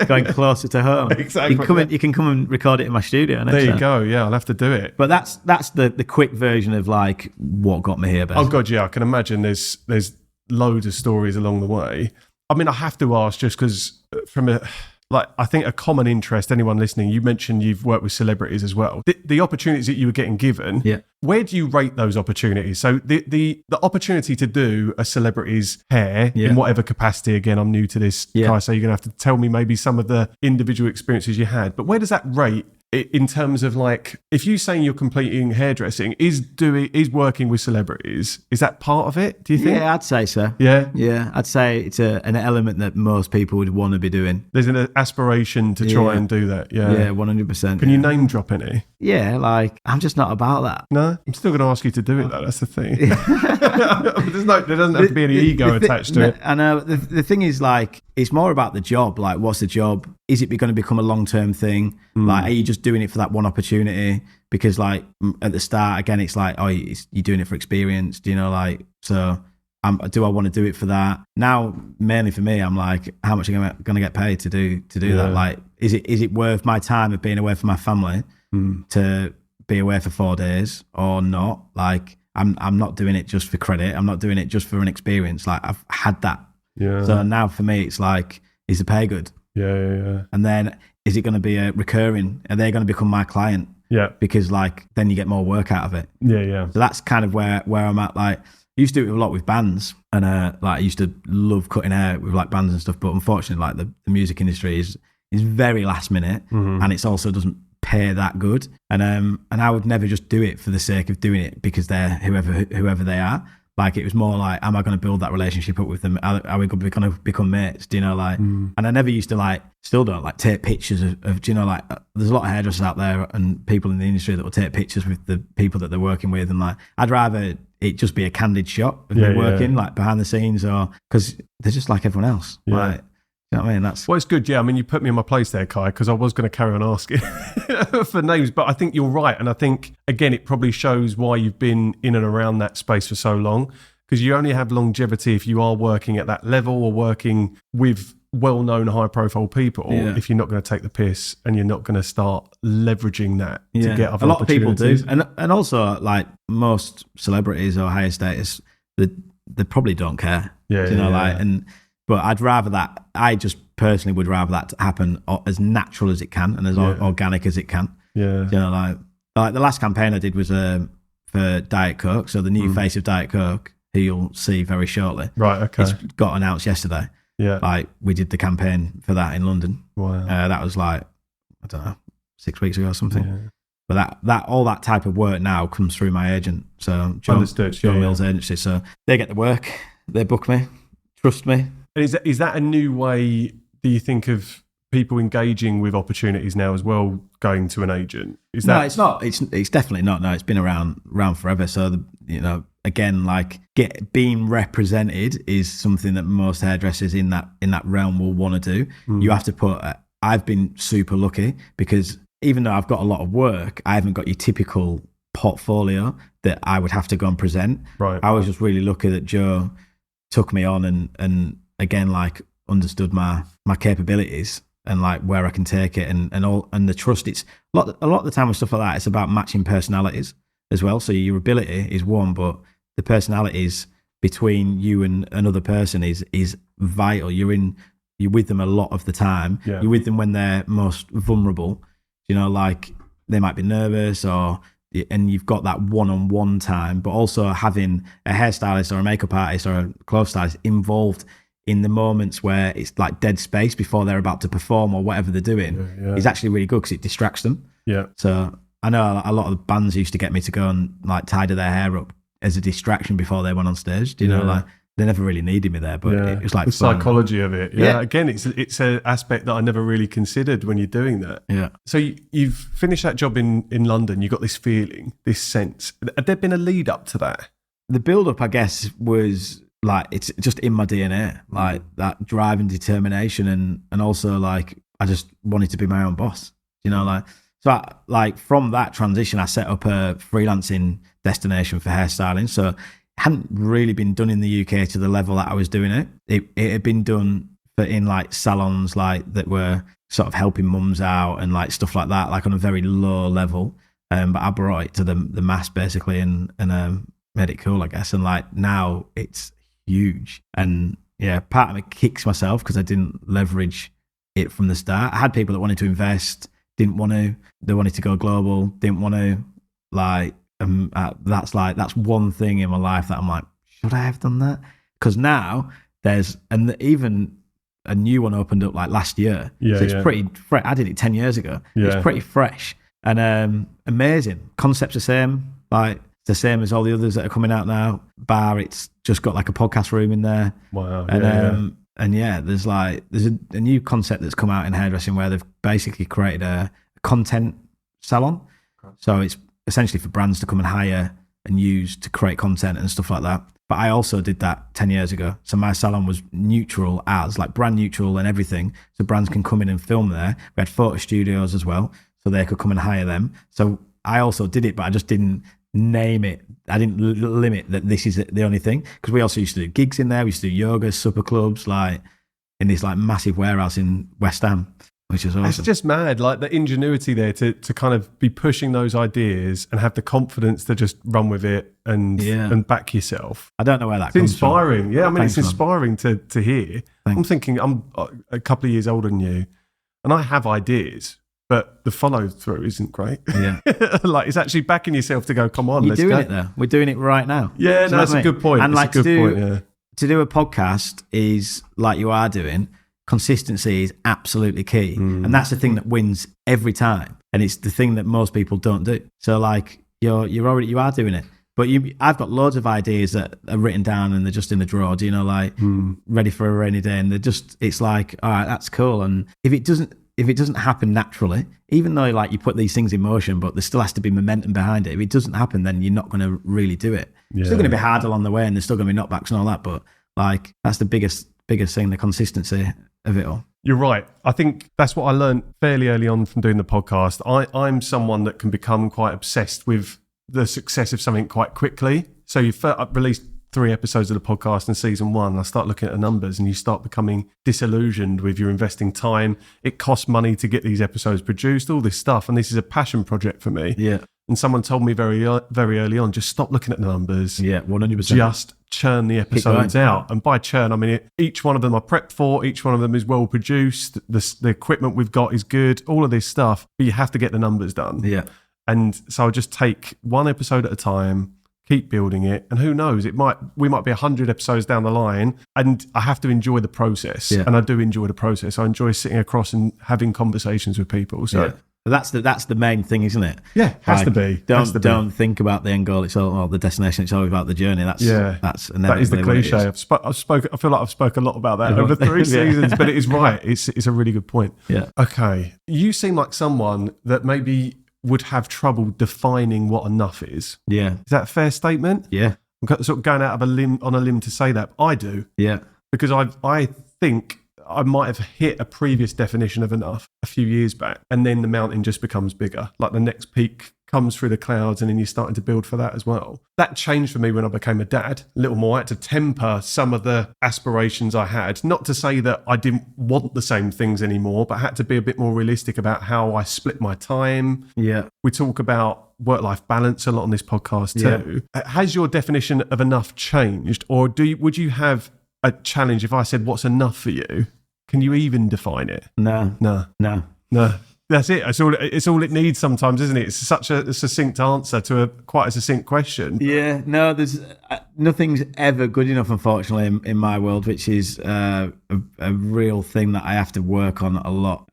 Going closer to home. Exactly. You can come and record it in my studio. There you go. Yeah, I'll have to do it. But that's the quick version of like what got me here. Basically. Oh God, yeah, I can imagine there's loads of stories along the way. I mean, I have to ask just because I think a common interest, anyone listening, you mentioned you've worked with celebrities as well. The opportunities that you were getting given, where do you rate those opportunities? So the opportunity to do a celebrity's hair in whatever capacity, again, I'm new to this, Kai, so you're going to have to tell me maybe some of the individual experiences you had. But where does that rate in terms of like, if you're saying you're completing hairdressing, is working with celebrities, is that part of it, do you think? Yeah, I'd say so. Yeah? Yeah, I'd say it's an element that most people would want to be doing. There's an aspiration to try and do that, Yeah, 100%. Can you name drop any? Yeah, like, I'm just not about that. No? I'm still going to ask you to do it though, that's the thing. There doesn't have to be any ego attached to it. I know, the thing is like, it's more about the job, like what's the job? Is it going to become a long-term thing? Like, are you just doing it for that one opportunity? Because like at the start, again, it's like, you're doing it for experience, so do I want to do it for that? Now, mainly for me, I'm like, how much am I going to get paid to do that? Like, is it worth my time of being away from my family to be away for 4 days or not? Like, I'm not doing it just for credit. I'm not doing it just for an experience. Like, I've had that. Yeah. So now for me, it's like, is the pay good? Yeah. And then is it going to be a recurring? Are they going to become my client? Yeah. Because like, then you get more work out of it. Yeah. So that's kind of where I'm at. Like, I used to do it a lot with bands, and like I used to love cutting hair with like bands and stuff. But unfortunately, like the music industry is very last minute, and it's also doesn't pay that good. And I would never just do it for the sake of doing it because they're whoever they are. Like, it was more like, am I going to build that relationship up with them? Are we going to become mates? And I never used to like, still don't like take pictures of like, there's a lot of hairdressers out there and people in the industry that will take pictures with the people that they're working with. And like, I'd rather it just be a candid shot of me working like behind the scenes, or because they're just like everyone else. Yeah. Like, you know what I mean? Well, it's good. Yeah. I mean, you put me in my place there, Kai, because I was going to carry on asking for names, but I think you're right. And I think, again, it probably shows why you've been in and around that space for so long, because you only have longevity if you are working at that level or working with well-known, high-profile people. If you're not going to take the piss and you're not going to start leveraging that to get other opportunities. A lot of people do. And also, like, most celebrities or higher status, they probably don't care. But I'd rather that. I just personally would rather that happen as natural as it can and as organic as it can. Yeah. Like the last campaign I did was for Diet Coke. So the new face of Diet Coke, who you'll see very shortly. Right. Okay. It's got announced yesterday. Yeah. Like, we did the campaign for that in London. Wow. That was like, I don't know, 6 weeks ago or something. Yeah. But that all that type of work now comes through my agent. So John Mills' agency. So they get the work, they book me, trust me. And is that a new way, do you think, of people engaging with opportunities now as well, going to an agent? No, it's not. It's definitely not. No, it's been around forever. So, again, like being represented is something that most hairdressers in that realm will want to do. You have to put. I've been super lucky because even though I've got a lot of work, I haven't got your typical portfolio that I would have to go and present. Right. I was just really lucky that Joe took me on and again, like, understood my capabilities and like where I can take it and the trust. It's a lot of the time with stuff like that, it's about matching personalities as well. So your ability is one, but the personalities between you and another person is vital. You're with them a lot of the time. Yeah. You're with them when they're most vulnerable. You know, like they might be nervous and you've got that one-on-one time, but also having a hairstylist or a makeup artist or a clothes stylist involved in the moments where it's like dead space before they're about to perform or whatever they're doing is actually really good because it distracts them. Yeah. So I know a lot of the bands used to get me to go and like tidy their hair up as a distraction before they went on stage. Do you know, like they never really needed me there, but it was like the fun. psychology of it. Yeah. Again, it's an aspect that I never really considered when you're doing that. Yeah. So you've finished that job in London. You got this feeling, this sense. Had there been a lead up to that? The build up, I guess, was like it's just in my DNA, like that drive and determination, and also like I just wanted to be my own boss. You know, like so. From that transition, I set up a freelancing destination for hairstyling. So hadn't really been done in the UK to the level that I was doing it. It had been done in like salons like that were sort of helping mums out and like stuff like that, like on a very low level. But I brought it to the mass basically and made it cool, I guess. And like now it's huge. And yeah, part of me kicks myself because I didn't leverage it from the start. I had people that wanted to invest, didn't want to. They wanted to go global, didn't want to. Like that's one thing in my life that I'm like, should I have done that? Because now even a new one opened up like last year. So it's pretty fresh. I did it 10 years ago. It's pretty fresh and amazing. Concept's the same, like the same as all the others that are coming out now. Bar, it's just got like a podcast room in there. Wow. And there's a new concept that's come out in hairdressing where they've basically created a content salon. So it's essentially for brands to come and hire and use to create content and stuff like that. But I also did that 10 years ago. So my salon was neutral like brand neutral and everything. So brands can come in and film there. We had photo studios as well, so they could come and hire them. So I also did it, but I just didn't name it. I didn't limit that this is the only thing. Because we also used to do gigs in there. We used to do yoga, supper clubs, like in this like massive warehouse in West Ham. Which is awesome. It's just mad, like the ingenuity there to kind of be pushing those ideas and have the confidence to just run with it and back yourself. I don't know where that comes inspiring. From. Yeah, I mean, it's inspiring to hear. Thanks. I'm thinking I'm a couple of years older than you and I have ideas, but the follow through isn't great. Yeah. Like it's actually backing yourself to go, come on, You're doing it though. We're doing it right now. Yeah, no, that's a good point. And like to do a podcast is like you are doing. Consistency is absolutely key. And that's the thing that wins every time. And it's the thing that most people don't do. So like you are doing it. But I've got loads of ideas that are written down and they're just in the drawer, do you know, like ready for a rainy day. And it's like, all right, that's cool. And if it doesn't happen naturally, even though like you put these things in motion, but there still has to be momentum behind it. If it doesn't happen, then you're not going to really do it. Yeah. It's still going to be hard along the way and there's still going to be knockbacks and all that. But like, that's the biggest thing, the consistency of it all. You're right. I think that's what I learned fairly early on from doing the podcast. I'm someone that can become quite obsessed with the success of something quite quickly. So I've released 3 episodes of the podcast in season 1. I start looking at the numbers and you start becoming disillusioned with your investing time. It costs money to get these episodes produced, all this stuff. And this is a passion project for me. Yeah. And someone told me very early on, just stop looking at the numbers. Yeah, 100%. Just churn the episodes out. And by churn, I mean each one of them I prepped for, each one of them is well produced, the equipment we've got is good, all of this stuff, but you have to get the numbers done. Yeah. And so I'll just take one episode at a time, keep building it, and who knows, we might be 100 episodes down the line, and I have to enjoy the process. Yeah. And I do enjoy the process. I enjoy sitting across and having conversations with people. So yeah. That's the main thing, isn't it? Yeah, has to be. Don't think about the end goal. It's all the destination. It's all about the journey. That is the cliche. I feel like I've spoken a lot about that over 3 seasons, but it is right. It's a really good point. Yeah. Okay, you seem like someone that maybe would have trouble defining what enough is. Yeah. Is that a fair statement? Yeah. I'm sort of going out on a limb to say that. I do. Yeah. Because I think I might have hit a previous definition of enough a few years back, and then the mountain just becomes bigger. Like the next peak comes through the clouds, and then you're starting to build for that as well. That changed for me when I became a dad. A little more. I had to temper some of the aspirations I had. Not to say that I didn't want the same things anymore, but I had to be a bit more realistic about how I split my time. Yeah. We talk about work-life balance a lot on this podcast too. Yeah. Has your definition of enough changed, or would you have a challenge if I said, what's enough for you? Can you even define it? No. That's it. It's all it needs sometimes, isn't it? It's such a succinct answer to quite a succinct question. Yeah, no, there's nothing's ever good enough, unfortunately, in my world, which is a real thing that I have to work on a lot,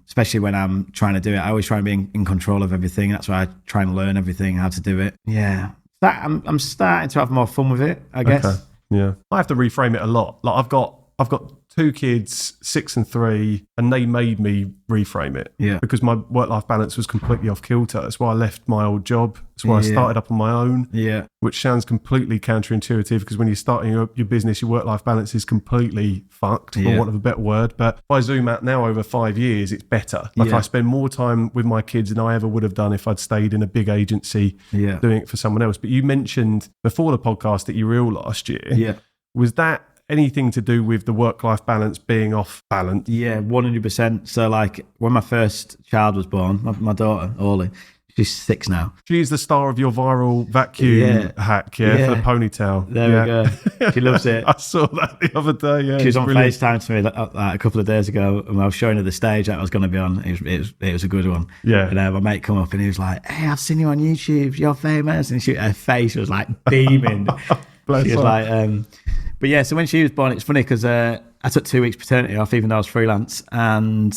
especially when I'm trying to do it. I always try and be in control of everything. That's why I try and learn everything, how to do it. Yeah, I'm starting to have more fun with it, I guess. Okay. Yeah, I have to reframe it a lot. Like I've got 2 kids, 6 and 3, and they made me reframe it. Yeah. Because my work-life balance was completely off kilter. That's why I left my old job. That's why I started up on my own. Yeah. Which sounds completely counterintuitive, because when you're starting your business, your work-life balance is completely fucked, for want of a better word. But if I zoom out now over 5 years, it's better. Like I spend more time with my kids than I ever would have done if I'd stayed in a big agency doing it for someone else. But you mentioned before the podcast that you were ill last year. Yeah. Was that anything to do with the work-life balance being off balance? Yeah, 100%. So like when my first child was born, my daughter, Orly, she's 6 now. She's the star of your viral vacuum hack, for the ponytail. There we go. She loves it. I saw that the other day, She was on FaceTime to me like a couple of days ago, and I was showing her the stage that I was going to be on. It was a good one. Yeah. And my mate come up and he was like, "Hey, I've seen you on YouTube. You're famous." And her face was like beaming. She was like... But yeah, so when she was born, it's funny because I took 2 weeks paternity off, even though I was freelance, and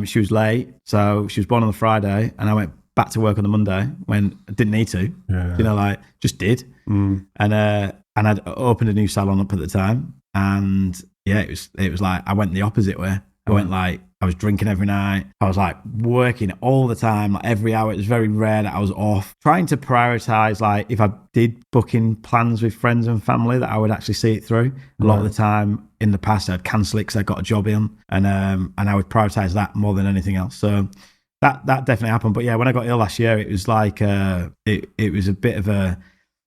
she was late. So she was born on the Friday, and I went back to work on the Monday when I didn't need to. Yeah. Just did. And I'd opened a new salon up at the time, and it was like I went the opposite way. I went like I was drinking every night. I was like working all the time, like every hour. It was very rare that I was off. Trying to prioritize, like if I did booking plans with friends and family, that I would actually see it through. A lot of the time in the past, I'd cancel it because I got a job in, and I would prioritize that more than anything else. So that definitely happened. But yeah, when I got ill last year, it was like it was a bit of I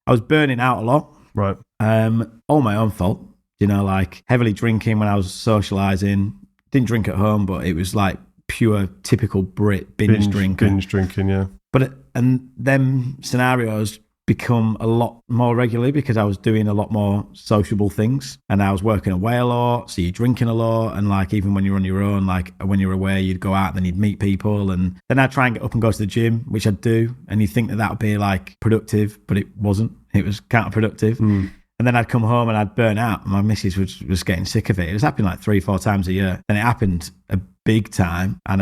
was burning out a lot. Right. All my own fault. Like heavily drinking when I was socializing. Didn't drink at home, but it was like pure typical Brit binge drinking. Binge drinking, yeah. But and them scenarios become a lot more regularly because I was doing a lot more sociable things, and I was working away a lot, so you're drinking a lot, and like even when you're on your own, like when you're away, you'd go out, then you'd meet people, and then I'd try and get up and go to the gym, which I'd do, and you'd think that would be like productive, but it wasn't. It was counterproductive. And then I'd come home and I'd burn out. My missus was getting sick of it. It was happening like 3-4 times a year. And it happened a big time. And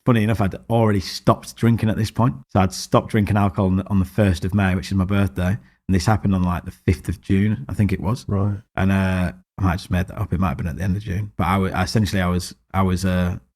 funny enough, I'd already stopped drinking at this point. So I'd stopped drinking alcohol on the 1st of May, which is my birthday. And this happened on like the 5th of June, I think it was. Right. And I might have just made that up. It might have been at the end of June. But I was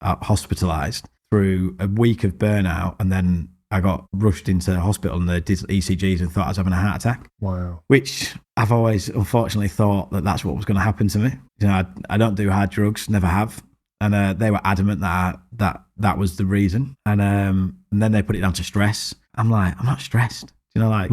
hospitalized through a week of burnout, and then I got rushed into hospital and they did ECGs and thought I was having a heart attack. Wow. Which I've always unfortunately thought that's what was going to happen to me. I don't do hard drugs, never have. And they were adamant that was the reason. And then they put it down to stress. I'm like, I'm not stressed. I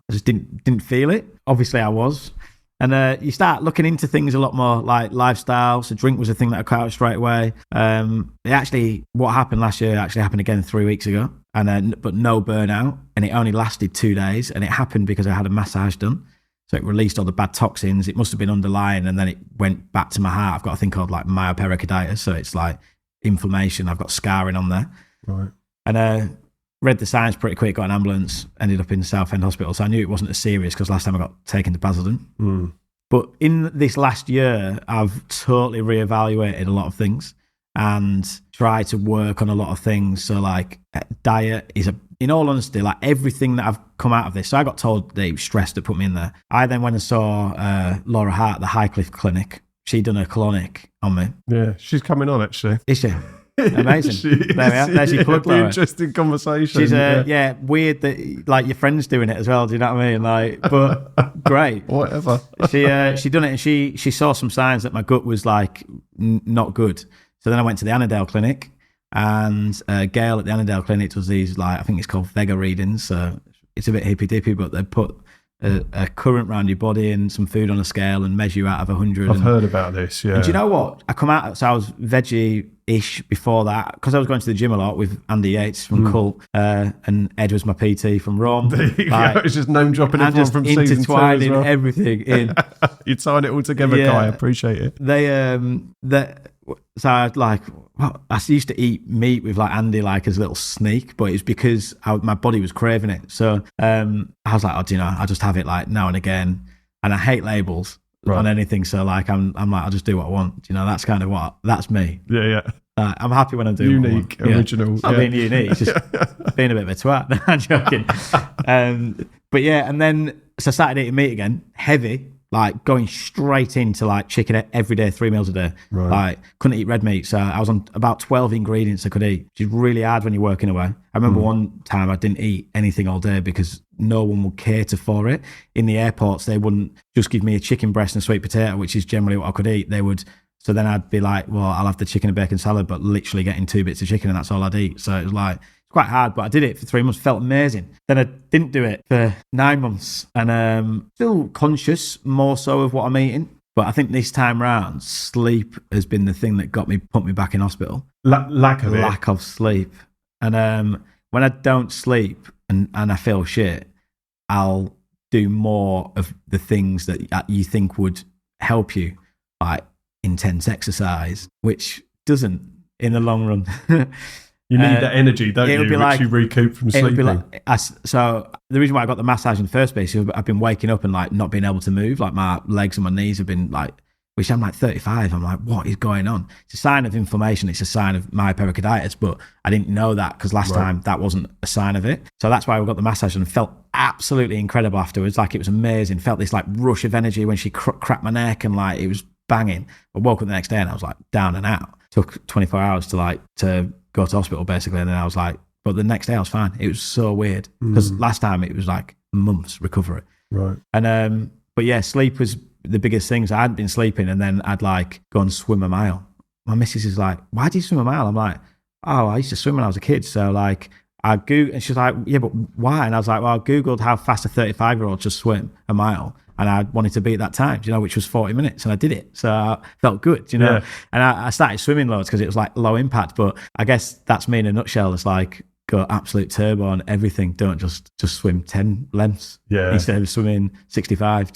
just didn't feel it. Obviously I was. And you start looking into things a lot more, like lifestyle. So drink was a thing that I cut out straight away. What happened last year actually happened again 3 weeks ago, but no burnout, and it only lasted 2 days, and it happened because I had a massage done. So it released all the bad toxins. It must have been underlying, and then it went back to my heart. I've got a thing called like myopericarditis, so it's like inflammation. I've got scarring on there. Right. And read the signs pretty quick, got an ambulance, ended up in Southend Hospital. So I knew it wasn't as serious because last time I got taken to Basildon. But in this last year, I've totally reevaluated a lot of things and tried to work on a lot of things. So like diet is in all honesty, like everything that I've come out of this. So I got told that it was stress that put me in there. I then went and saw Laura Hart at the Highcliffe Clinic. She'd done a colonic on me. Yeah, she's coming on actually. Is she? Amazing. There we are. There's your plug, Laura. Interesting conversation. She's weird that like your friend's doing it as well. Do you know what I mean? Like, but great. Whatever. She done it, and she saw some signs that my gut was like not good. So then I went to the Annandale Clinic, and Gail at the Annandale Clinic does these, like, I think it's called Vega readings. So it's a bit hippy dippy, but they put a current around your body and some food on a scale and measure you out of 100. I've heard about this, yeah. And do you know what? I come out, so I was veggie-ish before that, because I was going to the gym a lot with Andy Yates from Cult, and Ed was my PT from Rome. It's just name dropping everyone from season 2 as well. Intertwining everything in. You tying it all together, Guy. I appreciate it. So I used to eat meat with like Andy, like as a little sneak, but it's because my body was craving it. So I was like, I just have it like now and again, and I hate labels on anything. So like I'm like, I'll just do what I want. That's kind of that's me. Yeah. I'm happy when I'm doing unique, original. It's not being unique, it's just being a bit of a twat. I'm joking. But yeah, and then so I started eating meat again, heavy. Like going straight into like chicken every day, 3 meals a day. Right. Like couldn't eat red meat. So I was on about 12 ingredients I could eat, which is really hard when you're working away. I remember one time I didn't eat anything all day because no one would cater for it. In the airports, they wouldn't just give me a chicken breast and a sweet potato, which is generally what I could eat. They would. So then I'd be like, well, I'll have the chicken and bacon salad, but literally getting 2 bits of chicken and that's all I'd eat. So it was like, it's quite hard, but I did it for 3 months, felt amazing. Then I didn't do it for 9 months, and still conscious more so of what I'm eating. But I think this time round, sleep has been the thing that put me back in hospital. Lack of sleep. And when I don't sleep and I feel shit, I'll do more of the things that you think would help you, like intense exercise, which doesn't in the long run. You need that energy, don't you, which you recoup from sleeping. So the reason why I got the massage in the first place is I've been waking up and like not being able to move. Like my legs and my knees have been like, which I'm like 35. I'm like, what is going on? It's a sign of inflammation. It's a sign of my pericarditis, but I didn't know that because last time that wasn't a sign of it. So that's why we got the massage and felt absolutely incredible afterwards. Like it was amazing. Felt this like rush of energy when she cracked my neck and like it was banging. I woke up the next day and I was like down and out. Took 24 hours to go to hospital basically, and then I was like, but the next day I was fine. It was so weird because last time it was like months recovery. Right. And but yeah, sleep was the biggest thing. So I hadn't been sleeping, and then I'd like go and swim a mile. My missus is like, why do you swim a mile? I'm like, oh, I used to swim when I was a kid. So like I Googled, and she's like, yeah, but why? And I was like, well, I Googled how fast a 35-year-old should swim a mile. And I wanted to beat that time, which was 40 minutes. And I did it. So I felt good, And I started swimming loads because it was like low impact. But I guess that's me in a nutshell. It's like go absolute turbo on everything. Don't just swim 10 lengths instead of swimming 65.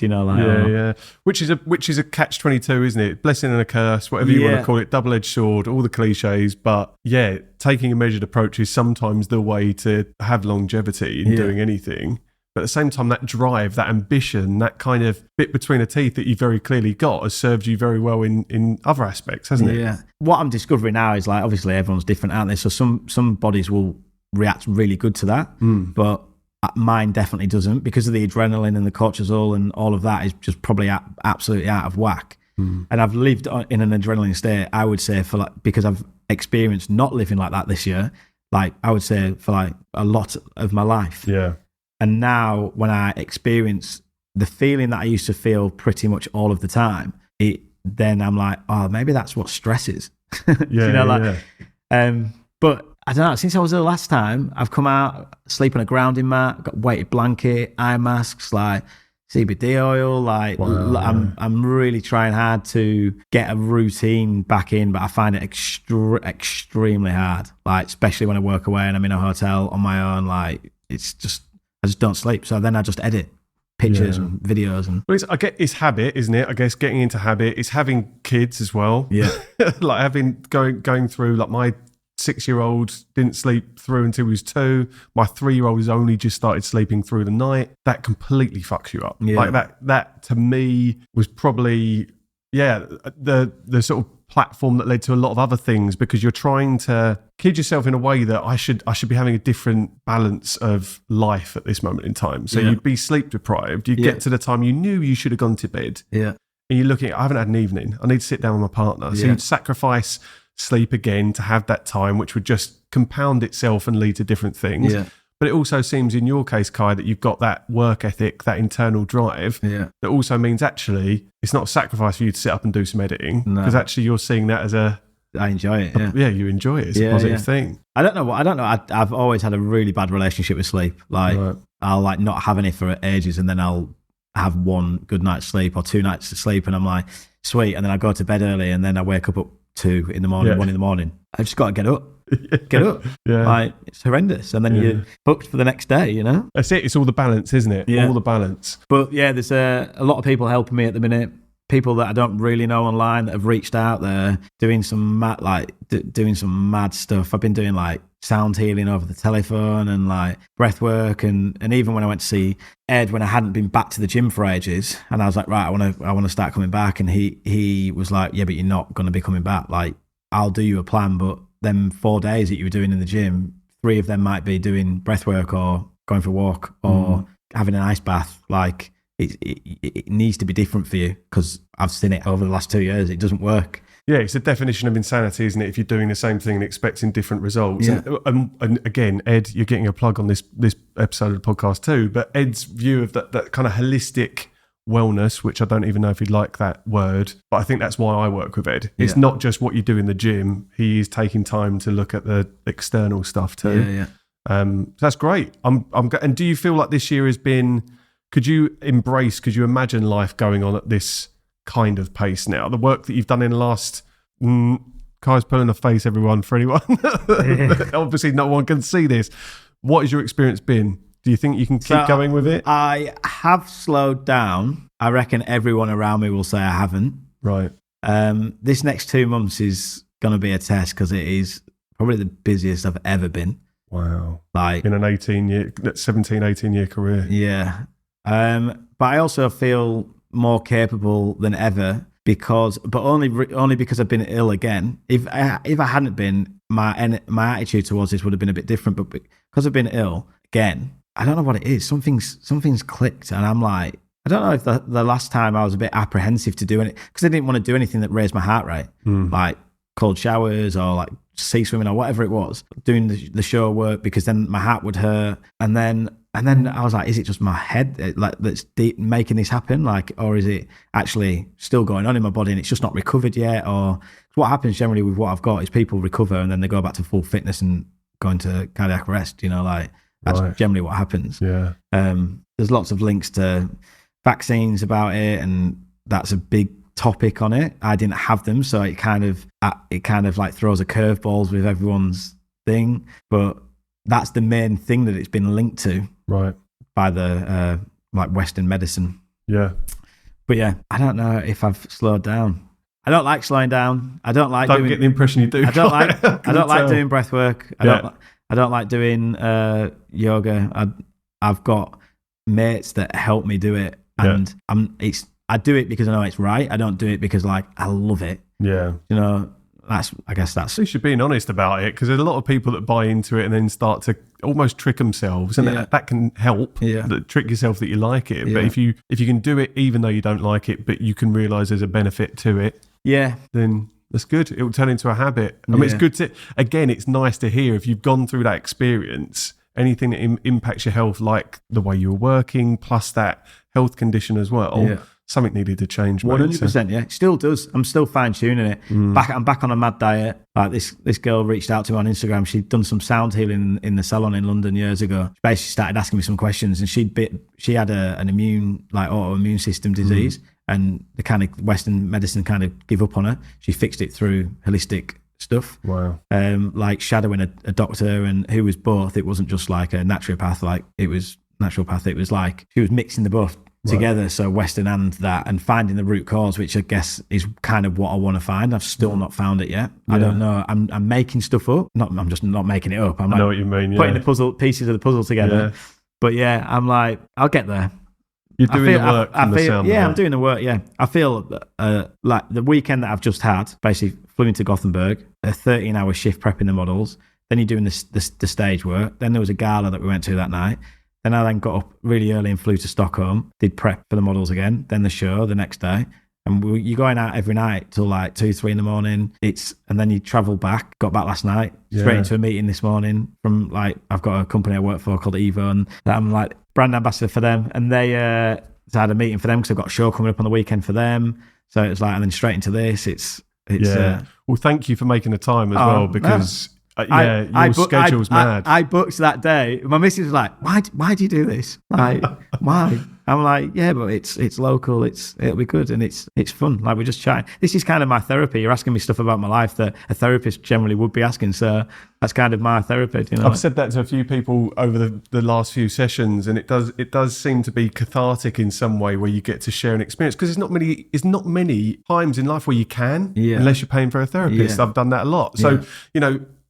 Which is a catch-22, isn't it? Blessing and a curse, whatever you want to call it, double-edged sword, all the cliches. But yeah, taking a measured approach is sometimes the way to have longevity in doing anything. But at the same time, that drive, that ambition, that kind of bit between the teeth that you very clearly got has served you very well in other aspects, hasn't it? Yeah. What I'm discovering now is like, obviously everyone's different, aren't they? So some bodies will react really good to that, but mine definitely doesn't because of the adrenaline and the cortisol and all of that is just probably absolutely out of whack. And I've lived in an adrenaline state, I would say, for like, because I've experienced not living like that this year, like I would say for like a lot of my life. Yeah. And now when I experience the feeling that I used to feel pretty much all of the time, then I'm like, oh, maybe that's what stress is. But I don't know, since I was there last time, I've come out, sleep on a grounding mat, got a weighted blanket, eye masks, like CBD oil, like I'm really trying hard to get a routine back in, but I find it extremely hard, like especially when I work away and I'm in a hotel on my own, like it's just, I just don't sleep. So then I just edit pictures and videos. And I get it's habit, isn't it? I guess getting into habit. It's having kids as well. Yeah. Like having going through, like my 6-year-old didn't sleep through until he was 2. My 3-year-old has only just started sleeping through the night. That completely fucks you up. Yeah. Like that to me was probably, the sort of platform that led to a lot of other things, because you're trying to kid yourself in a way that I should be having a different balance of life at this moment in time. So you'd be sleep deprived. You'd get to the time you knew you should have gone to bed. Yeah. And you're looking, I haven't had an evening. I need to sit down with my partner. So you'd sacrifice sleep again to have that time, which would just compound itself and lead to different things. Yeah. But it also seems in your case, Kai, that you've got that work ethic, that internal drive. Yeah. That also means actually it's not a sacrifice for you to sit up and do some editing, because actually you're seeing that as I enjoy it. Yeah, you enjoy it. It's a positive thing. I don't know. I've always had a really bad relationship with sleep. Like I'll like not have any for ages, and then I'll have one good night's sleep or 2 nights of sleep, and I'm like, sweet. And then I go to bed early, and then I wake up at 2 in the morning, 1 in the morning. I've just got to get up. Get up. Yeah. Like, it's horrendous. And then you're hooked for the next day, you know? That's it. It's all the balance, isn't it? Yeah. All the balance. But yeah, there's a lot of people helping me at the minute. People that I don't really know online that have reached out there doing some doing some mad stuff. I've been doing like sound healing over the telephone and like breath work, and even when I went to see Ed when I hadn't been back to the gym for ages, and I was like, right, I want to start coming back, and he was like, yeah, but you're not going to be coming back. Like, I'll do you a plan, but them 4 days that you were doing in the gym, 3 of them might be doing breath work or going for a walk or having an ice bath. Like, it needs to be different for you, because I've seen it over the last 2 years. It doesn't work. Yeah, it's a definition of insanity, isn't it? If you're doing the same thing and expecting different results. Yeah. And again, Ed, you're getting a plug on this episode of the podcast too, but Ed's view of that kind of holistic wellness, which I don't even know if he'd like that word, but I think that's why I work with Ed. It's not just what you do in the gym. He is taking time to look at the external stuff too. Yeah. So that's great. And do you feel like this year has been, could you imagine life going on at this kind of pace now? The work that you've done in the last, Kai's pulling a face, everyone, for anyone. Obviously no one can see this. What has your experience been? Do you think you can keep going with it? I have slowed down. I reckon everyone around me will say I haven't. Right. This next 2 months is going to be a test, because it is probably the busiest I've ever been. Wow. Like, in an 18-year career. Yeah. But I also feel more capable than ever, but only because I've been ill again. If I hadn't been, my attitude towards this would have been a bit different. But because I've been ill again, I don't know what it is. Something's clicked, and I'm like, I don't know if the last time I was a bit apprehensive to do it, because I didn't want to do anything that raised my heart rate, like cold showers or like sea swimming or whatever it was, doing the show work, because then my heart would hurt, and then I was like, is it just my head that's making this happen? Like, or is it actually still going on in my body and it's just not recovered yet? Or what happens generally with what I've got is people recover and then they go back to full fitness and go into cardiac arrest, you know, like that's generally what happens. Yeah. There's lots of links to vaccines about it, and that's a big topic on it. I didn't have them, so it kind of like throws a curveballs with everyone's thing, but that's the main thing that it's been linked to, right, by the like Western medicine. Yeah. But yeah, I don't know if I've slowed down. I don't like slowing down. I don't like don't get the impression you do. I don't like doing breath work. I don't like doing yoga. I've got mates that help me do it, and I do it because I know it's right. I don't do it because like I love it. Yeah. You know, I guess that's. At least you're being honest about it, because there's a lot of people that buy into it and then start to almost trick themselves, and that can help. Yeah. Trick yourself that you like it, but if you can do it even though you don't like it, but you can realise there's a benefit to it. Yeah. Then that's good. It will turn into a habit. I mean, it's good to. Again, it's nice to hear if you've gone through that experience. Anything that impacts your health, like the way you were working, plus that health condition as well. Yeah. Something needed to change. 100%, yeah. It still does. I'm still fine tuning it. I'm back on a mad diet. Like this girl reached out to me on Instagram. She'd done some sound healing in the salon in London years ago. She basically started asking me some questions, and she had an immune, like autoimmune system disease, and the kind of Western medicine kind of give up on her. She fixed it through holistic stuff. Wow. Like shadowing a doctor, and who was both. It wasn't just like a naturopath, like it was naturopath. It was like she was mixing the both together, so Western and that, and finding the root cause, which I guess is kind of what I want to find. I've still not found it yet. I don't know. I'm making stuff up. I'm just not making it up. I know what you mean. Putting the pieces of the puzzle together. But yeah, I'm like, I'll get there. You're doing the work. I'm doing the work. Yeah, I feel like the weekend that I've just had, basically flew into Gothenburg, a 13-hour shift prepping the models. Then you're doing the stage work. Then there was a gala that we went to that night. Then I got up really early and flew to Stockholm, did prep for the models again, then the show the next day. And and you're going out every night till like 2-3 in the morning. And then you travel back. Got back last night, straight into a meeting this morning from like, I've got a company I work for called Evo, and I'm like brand ambassador for them, and they so I had a meeting for them because I've got a show coming up on the weekend for them. So it's like, and then straight into this. It's well, thank you for making the time as well, because your schedule's mad. I booked that day. My missus was like, why do you do this? Like, why? I'm like, yeah, but it's local. It'll be good, and it's fun. Like, we're just chatting. This is kind of my therapy. You're asking me stuff about my life that a therapist generally would be asking. So that's kind of my therapy. You know? I've said that to a few people over the last few sessions, and it does seem to be cathartic in some way, where you get to share an experience, because it's not many times in life where you can, unless you're paying for a therapist. I've done that a lot. So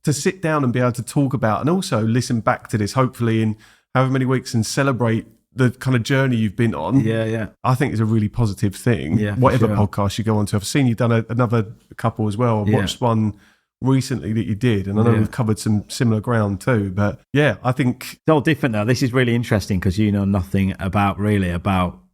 to sit down and be able to talk about, and also listen back to this, hopefully in however many weeks, and celebrate the kind of journey you've been on, I think is a really positive thing. Whatever podcast you go on to. I've seen you've done another couple as well. I watched one recently that you did, and I know we've covered some similar ground too, but I think it's all different though. This is really interesting because you know nothing about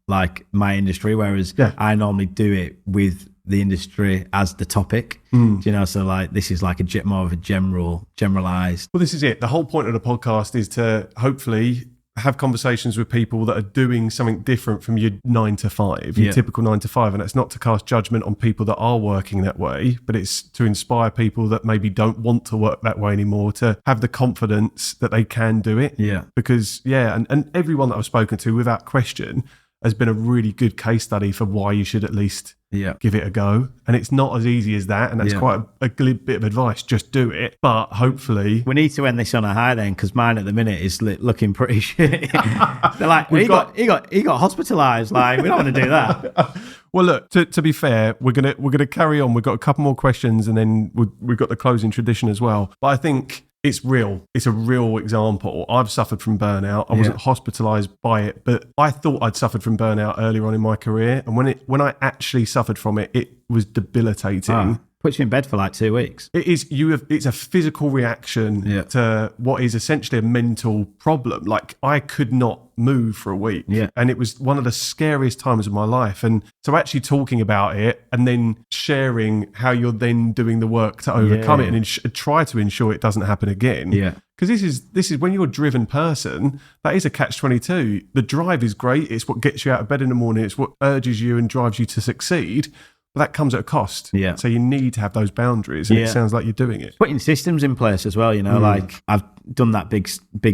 like my industry, whereas I normally do it with the industry as the topic. Do you know, so like this is like a more of a generalized. Well, this is it. The whole point of the podcast is to hopefully have conversations with people that are doing something different from your 9 to 5, your typical 9 to 5. And it's not to cast judgment on people that are working that way, but it's to inspire people that maybe don't want to work that way anymore to have the confidence that they can do it. Because, and everyone that I've spoken to, without question, has been a really good case study for why you should at least give it a go. And it's not as easy as that, and that's quite a bit of advice. Just do it. But hopefully we need to end this on a high then, because mine at the minute is looking pretty shit. They're like, he got hospitalized. Like, we don't want to do that. Well, look, to be fair, we're gonna carry on. We've got a couple more questions, and then we've got the closing tradition as well. But I think it's real. It's a real example. I've suffered from burnout. I wasn't hospitalized by it, but I thought I'd suffered from burnout earlier on in my career. And when I actually suffered from it, it was debilitating. Puts you in bed for like 2 weeks. It is. It's a physical reaction to what is essentially a mental problem. Like, I could not move for a week, and it was one of the scariest times of my life. And so actually talking about it, and then sharing how you're then doing the work to overcome it, and try to ensure it doesn't happen again. Because this is when you're a driven person, that is a catch-22. The drive is great. It's what gets you out of bed in the morning. It's what urges you and drives you to succeed. That comes at a cost. So you need to have those boundaries, and it sounds like you're doing it. Putting systems in place as well, you know, like I've done that big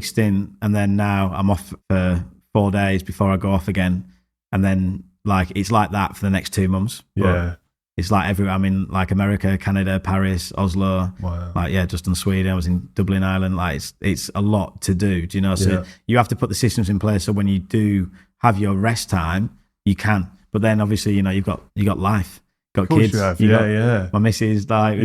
stint, and then now I'm off for 4 days before I go off again. And then like, it's like that for the next 2 months. But it's like everywhere. I'm in like America, Canada, Paris, Oslo. Wow. Like, just in Sweden. I was in Dublin, Ireland. Like, it's a lot to do you know? So you have to put the systems in place, so when you do have your rest time, you can. But then obviously, you know, you've got life. Got kids. My missus, like,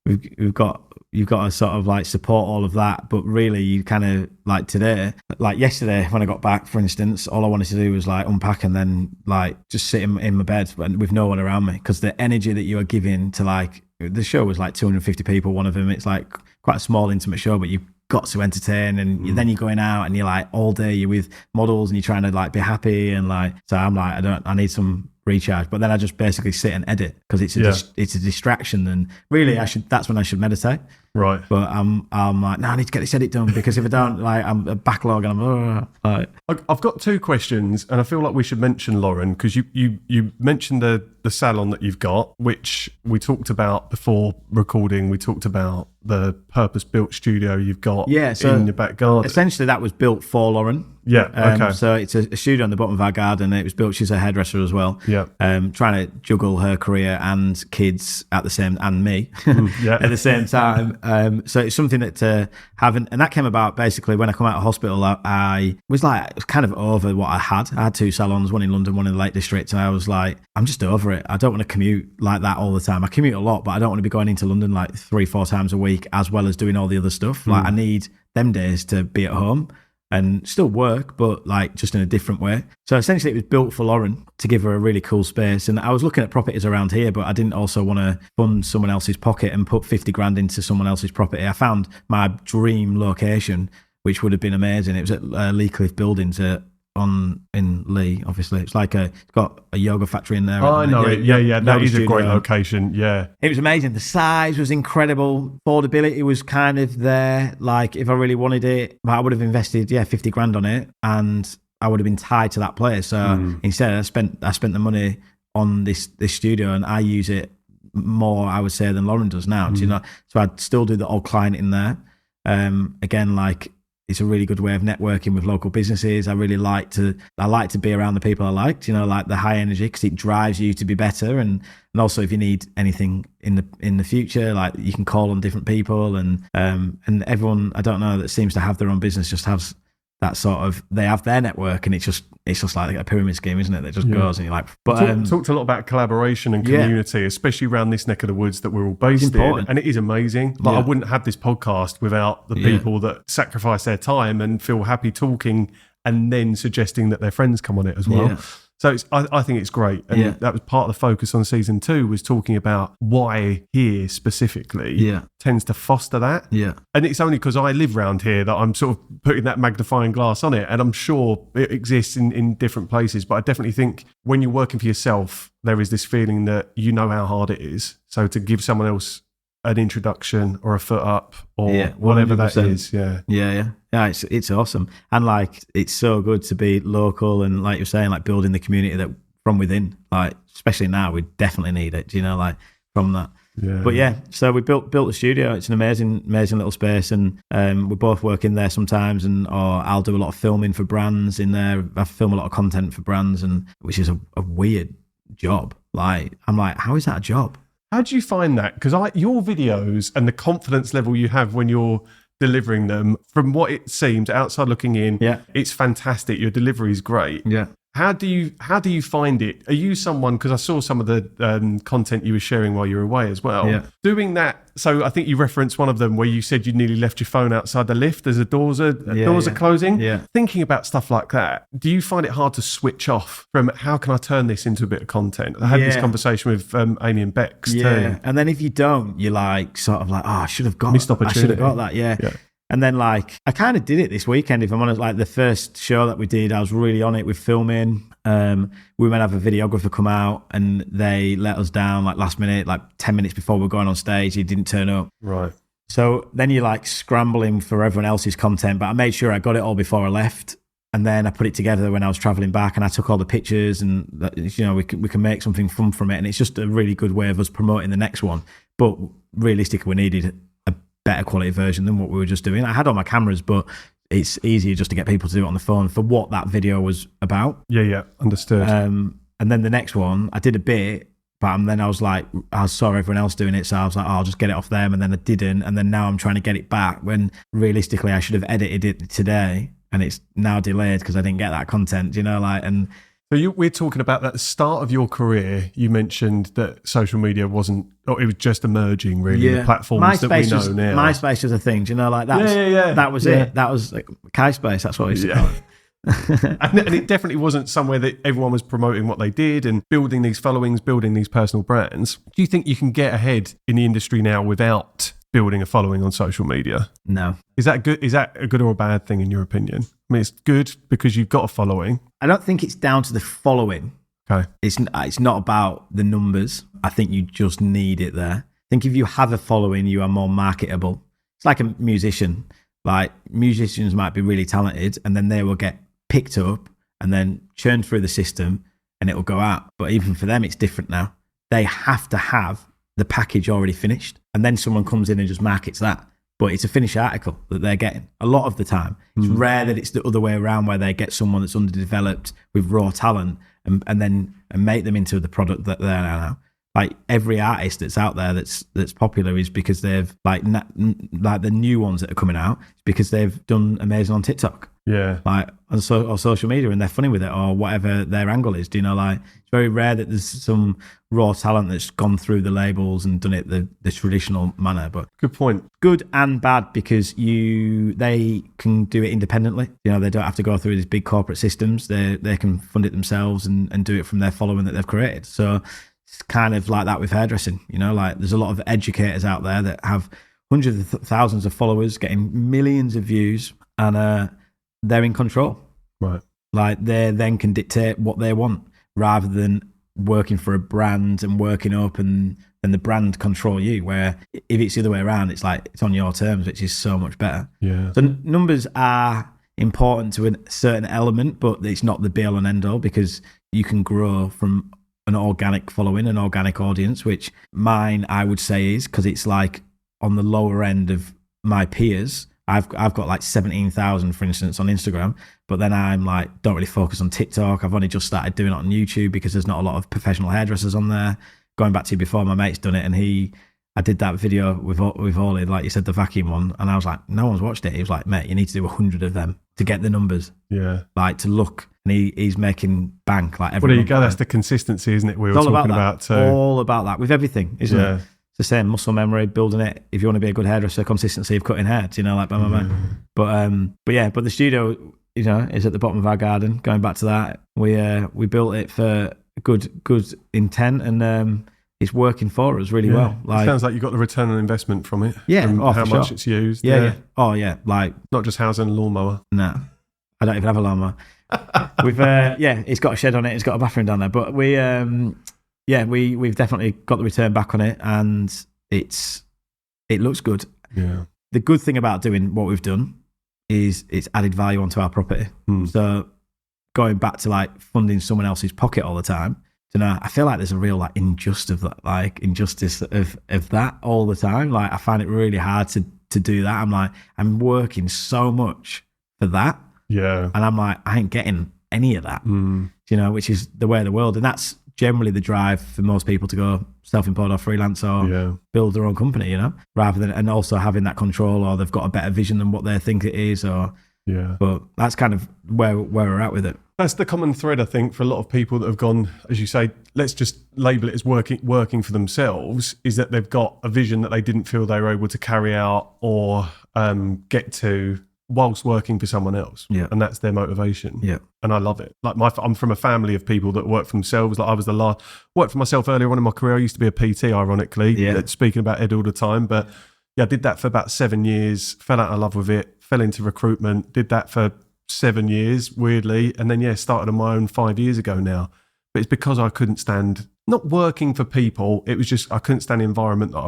you've got to sort of like support all of that. But really, you kind of like today, like yesterday when I got back, for instance, all I wanted to do was like unpack and then like just sit in my bed with no one around me, because the energy that you are giving to, like, the show was like 250 people. One of them, it's like quite a small intimate show, but you've got to entertain, and then you're going out and you're like all day you're with models and you're trying to like be happy, and like, so I'm like, I need some recharge. But then I just basically sit and edit, because it's a distraction, and really that's when I should meditate. Right. But I'm like, no, I need to get this edit done, because if I don't, like, I'm a backlog, and I'm like. I've got 2 questions, and I feel like we should mention, Lauren, because you mentioned the salon that you've got, which we talked about before recording. We talked about the purpose-built studio you've got in your back garden. Essentially, that was built for Lauren. So it's a studio on the bottom of our garden. It was built. She's a hairdresser as well. Trying to juggle her career and kids at the same, and me at the same time. So it's something that to have, and that came about basically when I come out of hospital. I was kind of over what I had. I had 2 salons, one in London, one in the Lake District, and I was like, I'm just over it. I don't want to commute like that all the time. I commute a lot, but I don't want to be going into London like 3-4 times a week, as well as doing all the other stuff. Like, I need them days to be at home and still work, but like just in a different way. So essentially it was built for Lauren to give her a really cool space. And I was looking at properties around here, but I didn't also want to fund someone else's pocket and put 50 grand into someone else's property. I found my dream location, which would have been amazing. It was at Lee Cliff Buildings at in Lee, obviously. It's like it's got a yoga factory in there. Oh, I know it. Yeah. That is a great location. Yeah. It was amazing. The size was incredible. Affordability was kind of there. Like if I really wanted it, but I would have invested, 50 grand on it, and I would have been tied to that place. So instead I spent the money on this studio, and I use it more, I would say, than Lauren does now. Do you know? So I'd still do the old client in there. Again, like, it's a really good way of networking with local businesses. I like to be around the people I like, like the high energy, because it drives you to be better. And also if you need anything in the future, like you can call on different people, and everyone, I don't know, that seems to have their own business just has that sort of, they have their network, and it's just like a pyramid scheme, isn't it? That just goes, and you're like, but talked a lot about collaboration and community, especially around this neck of the woods that we're all based in, and it is amazing. Like I wouldn't have this podcast without the people that sacrifice their time and feel happy talking, and then suggesting that their friends come on it as well. So I think it's great. And that was part of the focus on season 2, was talking about why here specifically tends to foster that. And it's only because I live around here that I'm sort of putting that magnifying glass on it. And I'm sure it exists in different places. But I definitely think when you're working for yourself, there is this feeling that you know how hard it is. So to give someone else an introduction or a foot up or whatever 100%. That is. Yeah, it's awesome. And like, it's so good to be local, and like you're saying, like building the community that from within, like especially now, we definitely need it, like from that. So we built the studio. It's an amazing little space, and we both work in there sometimes, or I'll do a lot of filming for brands in there. I film a lot of content for brands, and which is a weird job. Like, I'm like, how is that a job? How do you find that? Because your videos and the confidence level you have when you're delivering them, from what it seems outside looking in, it's fantastic. Your delivery is great. How do you find it? Are you someone, because I saw some of the content you were sharing while you were away as well, doing that? So I think you referenced one of them where you said you nearly left your phone outside the lift as the doors are closing. Thinking about stuff like that, do you find it hard to switch off from how can I turn this into a bit of content? I had this conversation with Amy and Bex too. And then if you don't, you're like sort of like, I should have got missed opportunity. I should have got that. And then, like, I kind of did it this weekend, if I'm honest. Like, the first show that we did, I was really on it with filming. We were meant to have a videographer come out, and they let us down, like, last minute, like 10 minutes before we were going on stage. He didn't turn up. Right. So then you're, like, scrambling for everyone else's content. But I made sure I got it all before I left. And then I put it together when I was traveling back, and I took all the pictures, and, we can make something fun from it. And it's just a really good way of us promoting the next one. But realistically, we needed better quality version than what we were just doing. I had all my cameras, but it's easier just to get people to do it on the phone for what that video was about. Understood. And then the next one, I did a bit, but then I was like, I saw everyone else doing it, so I was like, I'll just get it off them, and then I didn't, and then now I'm trying to get it back when realistically I should have edited it today, and it's now delayed because I didn't get that content, So we're talking about at the start of your career, you mentioned that social media it was just emerging, really, the platforms that we know now. MySpace was a thing, that was it. That was like Ki-Space, that's what we used to call it. and it definitely wasn't somewhere that everyone was promoting what they did and building these followings, building these personal brands. Do you think you can get ahead in the industry now without building a following on social media? No. Is that good? Is that a good or a bad thing in your opinion? I mean, it's good because you've got a following. I don't think it's down to the following. Okay. It's not about the numbers. I think you just need it there. I think if you have a following, you are more marketable. It's like a musician. Like, musicians might be really talented, and then they will get picked up and then churned through the system, and it will go out. But even for them, it's different now. They have to have the package already finished, and then someone comes in and just markets that. But it's a finished article that they're getting a lot of the time. It's rare that it's the other way around, where they get someone that's underdeveloped with raw talent and make them into the product that they're now. Like, every artist that's out there that's popular is because they've like the new ones that are coming out, it's because they've done amazing on TikTok. Like on social media, and they're funny with it, or whatever their angle is. Like, it's very rare that there's some raw talent that's gone through the labels and done it the traditional manner. But good point. Good and bad, because they can do it independently. They don't have to go through these big corporate systems. They can fund it themselves and do it from their following that they've created. So it's kind of like that with hairdressing. Like, there's a lot of educators out there that have hundreds of thousands of followers getting millions of views, and they're in control. Right. Like they then can dictate what they want rather than working for a brand and working up and then the brand control you, where if it's the other way around, it's like it's on your terms, which is so much better. Yeah. So numbers are important to a certain element, but it's not the be all and end all, because you can grow from an organic following, an organic audience, which mine, I would say, is, because it's like on the lower end of my peers. I've got like 17,000, for instance, on Instagram, but then I'm like, don't really focus on TikTok. I've only just started doing it on YouTube because there's not a lot of professional hairdressers on there. Going back to before, my mate's done it, and I did that video with Ollie, like you said, the vacuum one, and I was like, no one's watched it. He was like, mate, you need to do 100 of them to get the numbers. Yeah. Like to look, and he's making bank like every Well, there you go. That's the consistency, isn't it? We were talking about too. All about that with everything, isn't it? It's the same muscle memory, building it. If you want to be a good hairdresser, consistency of cutting hair, you know, like blah, blah, blah. But the studio, you know, is at the bottom of our garden. Going back to that, we built it for good intent, and it's working for us really well. Like, sounds like you got the return on investment from it. Yeah, how much it's used. Yeah. Oh yeah, like not just housing a lawnmower. No, I don't even have a lawnmower. We've it's got a shed on it. It's got a bathroom down there. But we've definitely got the return back on it, and it looks good. Yeah. The good thing about doing what we've done is it's added value onto our property. So going back to like funding someone else's pocket all the time, you know, I feel like there's a real like injustice of that all the time. Like I find it really hard to do that. I'm like, I'm working so much for that. Yeah. And I'm like, I ain't getting any of that. You know, which is the way of the world. And that's generally the drive for most people to go self-employed or freelance or build their own company, you know, rather than, and also having that control, or they've got a better vision than what they think it is, or but that's kind of where we're at with it. That's the common thread, I think, for a lot of people that have gone, as you say, let's just label it as working for themselves, is that they've got a vision that they didn't feel they were able to carry out or get to whilst working for someone else. Yeah. And that's their motivation. Yeah. And I love it. Like I'm from a family of people that work for themselves. Like I was worked for myself earlier on in my career. I used to be a PT, ironically, speaking about Ed all the time. But yeah, I did that for about 7 years, fell out of love with it, fell into recruitment, did that for 7 years, weirdly. And then, started on my own 5 years ago now. But it's because I couldn't stand, not working for people. It was just, I couldn't stand the environment that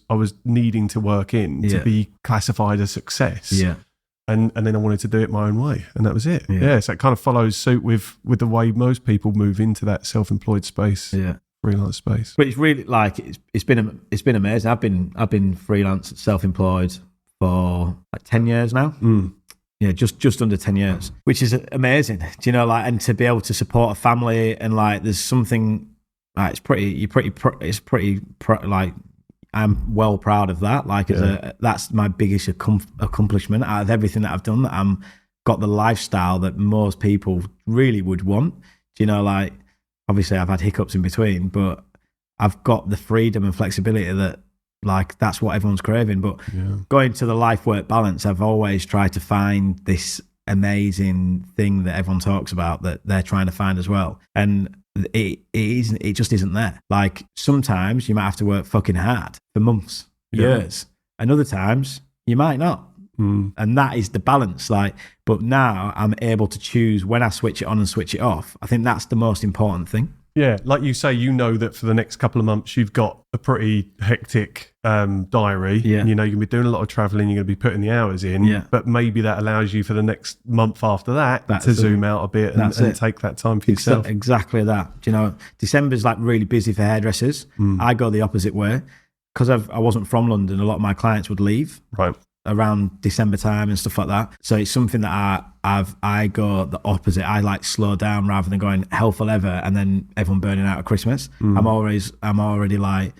I was needing to work in to be classified as success. Yeah. And then I wanted to do it my own way, and that was it. Yeah, so it kind of follows suit with the way most people move into that self-employed space, freelance space. But it's really like it's been amazing. I've been freelance, self-employed for like 10 years now. Yeah, just under 10 years, which is amazing. Do you know, like, and to be able to support a family, and like, there's something like like. I'm well proud of that. Like, that's my biggest accomplishment out of everything that I've done. That I'm got the lifestyle that most people really would want. Do you know, like, obviously I've had hiccups in between, but I've got the freedom and flexibility that, like, that's what everyone's craving. But going to the life-work balance, I've always tried to find this amazing thing that everyone talks about that they're trying to find as well. And it just isn't there. Like, sometimes you might have to work fucking hard for months, years, and other times you might not. And that is the balance. Like, but now I'm able to choose when I switch it on and switch it off. I think that's the most important thing. Yeah, like you say, you know that for the next couple of months you've got a pretty hectic diary. Yeah. You know, you're going to be doing a lot of traveling, you're going to be putting the hours in. Yeah. But maybe that allows you for the next month after that to zoom out a bit and take that time for yourself. Exactly that. Do you know, December's like really busy for hairdressers. I go the opposite way. Because I wasn't from London, a lot of my clients would leave. Right. Around December time and stuff like that. So it's something that I go the opposite. I like slow down rather than going hell for leather and then everyone burning out at Christmas. I'm already like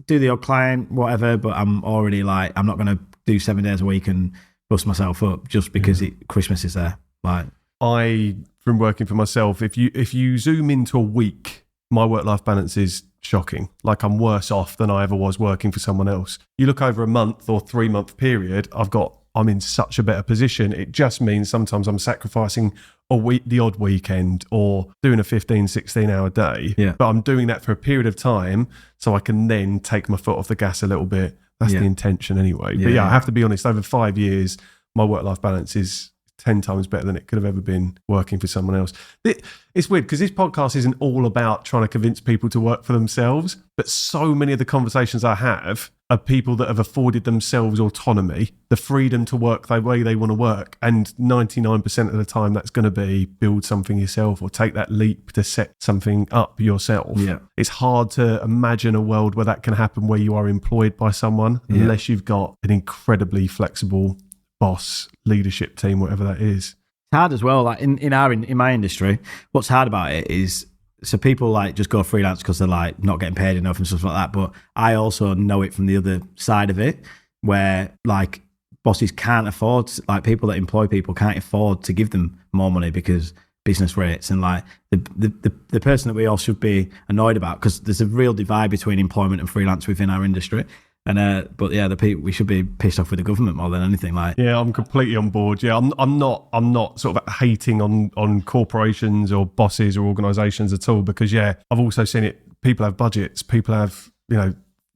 do the odd client, whatever, but I'm already like, I'm not going to do 7 days a week and bust myself up just because Christmas is there. Like, from working for myself, if you zoom into a week, my work-life balance is shocking. Like, I'm worse off than I ever was working for someone else. You look over a month or 3 month period, I'm in such a better position. It just means sometimes I'm sacrificing the odd weekend or doing a 15, 16 hour day. Yeah. But I'm doing that for a period of time so I can then take my foot off the gas a little bit. That's the intention anyway. Yeah. But I have to be honest, over 5 years, my work-life balance is 10 times better than it could have ever been working for someone else. It's weird because this podcast isn't all about trying to convince people to work for themselves, but so many of the conversations I have are people that have afforded themselves autonomy, the freedom to work the way they want to work. And 99% of the time, that's going to be build something yourself or take that leap to set something up yourself. Yeah. It's hard to imagine a world where that can happen where you are employed by someone unless you've got an incredibly flexible boss, leadership team, whatever that is. It's hard as well. Like in my industry, what's hard about it is, so people like just go freelance because they're like not getting paid enough and stuff like that. But I also know it from the other side of it, where like bosses can't afford, like people that employ people can't afford to give them more money because business rates, and like the person that we all should be annoyed about, because there's a real divide between employment and freelance within our industry. And but yeah, the people, we should be pissed off with the government more than anything. Like, yeah, I'm completely on board. Yeah, I'm not sort of hating on corporations or bosses or organisations at all, because I've also seen it. People have budgets. People have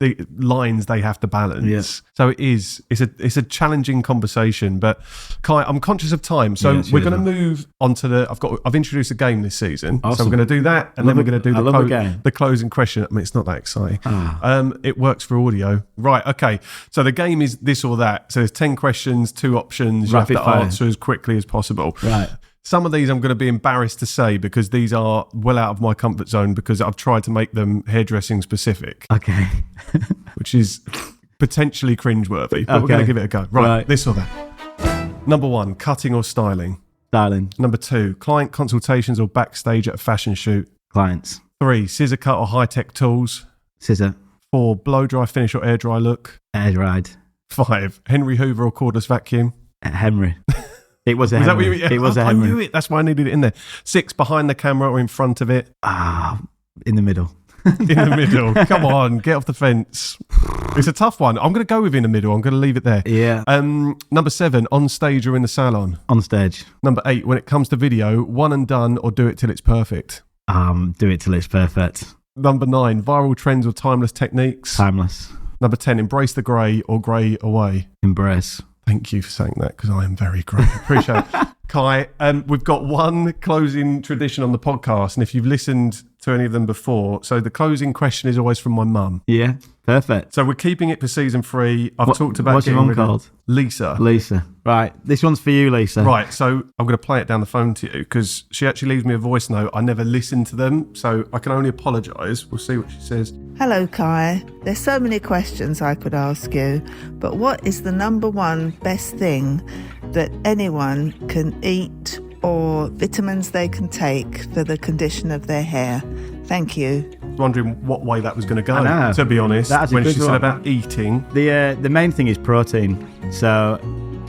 the lines they have to balance. Yeah. So it's a challenging conversation. But Kai, I'm conscious of time, so we're going to move on to I've introduced a game this season. Awesome. So we're going to do that, and then we're going to do the closing question. I mean, it's not that exciting. It works for audio, right? Okay. So the game is this or that. So there's 10 questions, 2 options. You have to answer as quickly as possible. Right. Some of these I'm going to be embarrassed to say because these are well out of my comfort zone, because I've tried to make them hairdressing specific. Okay. Which is potentially cringeworthy, but we're going to give it a go. Right, this or that. Number 1, cutting or styling? Styling. Number 2, client consultations or backstage at a fashion shoot? Clients. 3, scissor cut or high-tech tools? Scissor. 4, blow dry finish or air dry look? Air dried. 5, Henry Hoover or cordless vacuum? Henry. It was a Henry. Is that what you, it was a Henry. I knew it. That's why I needed it in there. 6, behind the camera or in front of it? In the middle. In the middle. Come on, get off the fence. It's a tough one. I'm going to go with in the middle. I'm going to leave it there. Yeah. Number 7, on stage or in the salon? On stage. Number 8, when it comes to video, one and done or do it till it's perfect? Do it till it's perfect. Number 9, viral trends or timeless techniques? Timeless. Number 10, embrace the grey or grey away? Embrace. Thank you for saying that, because I am very grey. Appreciate it. Kai, we've got one closing tradition on the podcast, and if you've listened to any of them before, so the closing question is always from my mum. Yeah, perfect. So we're keeping it for season 3. I've talked about what's your mum called? Lisa. Lisa. Right, this one's for you, Lisa. Right, so I'm going to play it down the phone to you, because she actually leaves me a voice note. I never listen to them, so I can only apologise. We'll see what she says. Hello, Kai. There's so many questions I could ask you, but what is the number one best thing that anyone can eat or vitamins they can take for the condition of their hair? Thank you. Wondering what way that was going to go, to be honest, when she said about eating. The main thing is protein. So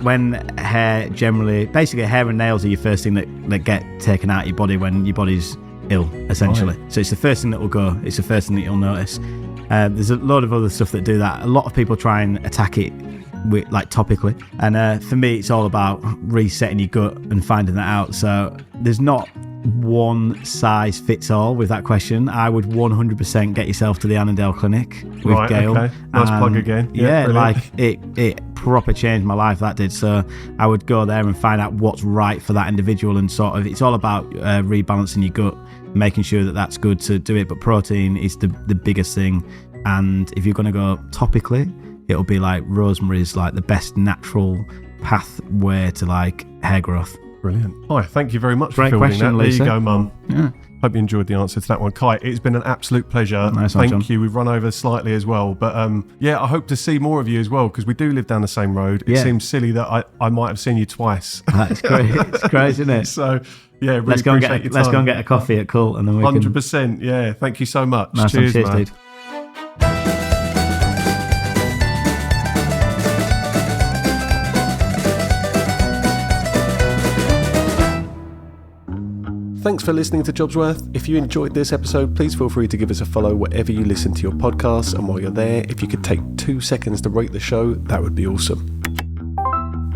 when hair basically hair and nails are your first thing that get taken out of your body when your body's ill, essentially. Right. So it's the first thing that will go. It's the first thing that you'll notice. There's a lot of other stuff that do that. A lot of people try and attack it with, like, topically. And for me, it's all about resetting your gut and finding that out. So there's not one size fits all with that question. I would 100% get yourself to the Annandale Clinic with Gail. Okay. Nice plug again. Yeah, like it proper changed my life, that did. So I would go there and find out what's right for that individual, and sort of it's all about rebalancing your gut, making sure that that's good to do it. But protein is the biggest thing. And if you're going to go topically, it'll be like rosemary is like the best natural pathway to like hair growth. Brilliant. Hi, thank you very much for filming that. Lisa. There you go, Mum. Yeah. Hope you enjoyed the answer to that one. Kai, it's been an absolute pleasure. Nice Thank one, you. We've run over slightly as well. But I hope to see more of you as well, because we do live down the same road. It seems silly that I might have seen you twice. That's great. It's great, isn't it? So, yeah, really let's go and get a coffee at Cult, and then we 100%. Yeah, thank you so much. Nice Cheers, one. man. Dude. Thanks for listening to Jobsworth. If you enjoyed this episode, please feel free to give us a follow wherever you listen to your podcasts. And while you're there, if you could take 2 seconds to rate the show, that would be awesome.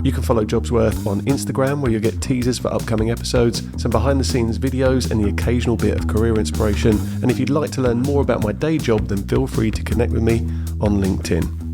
You can follow Jobsworth on Instagram, where you'll get teasers for upcoming episodes, some behind-the-scenes videos, and the occasional bit of career inspiration. And if you'd like to learn more about my day job, then feel free to connect with me on LinkedIn.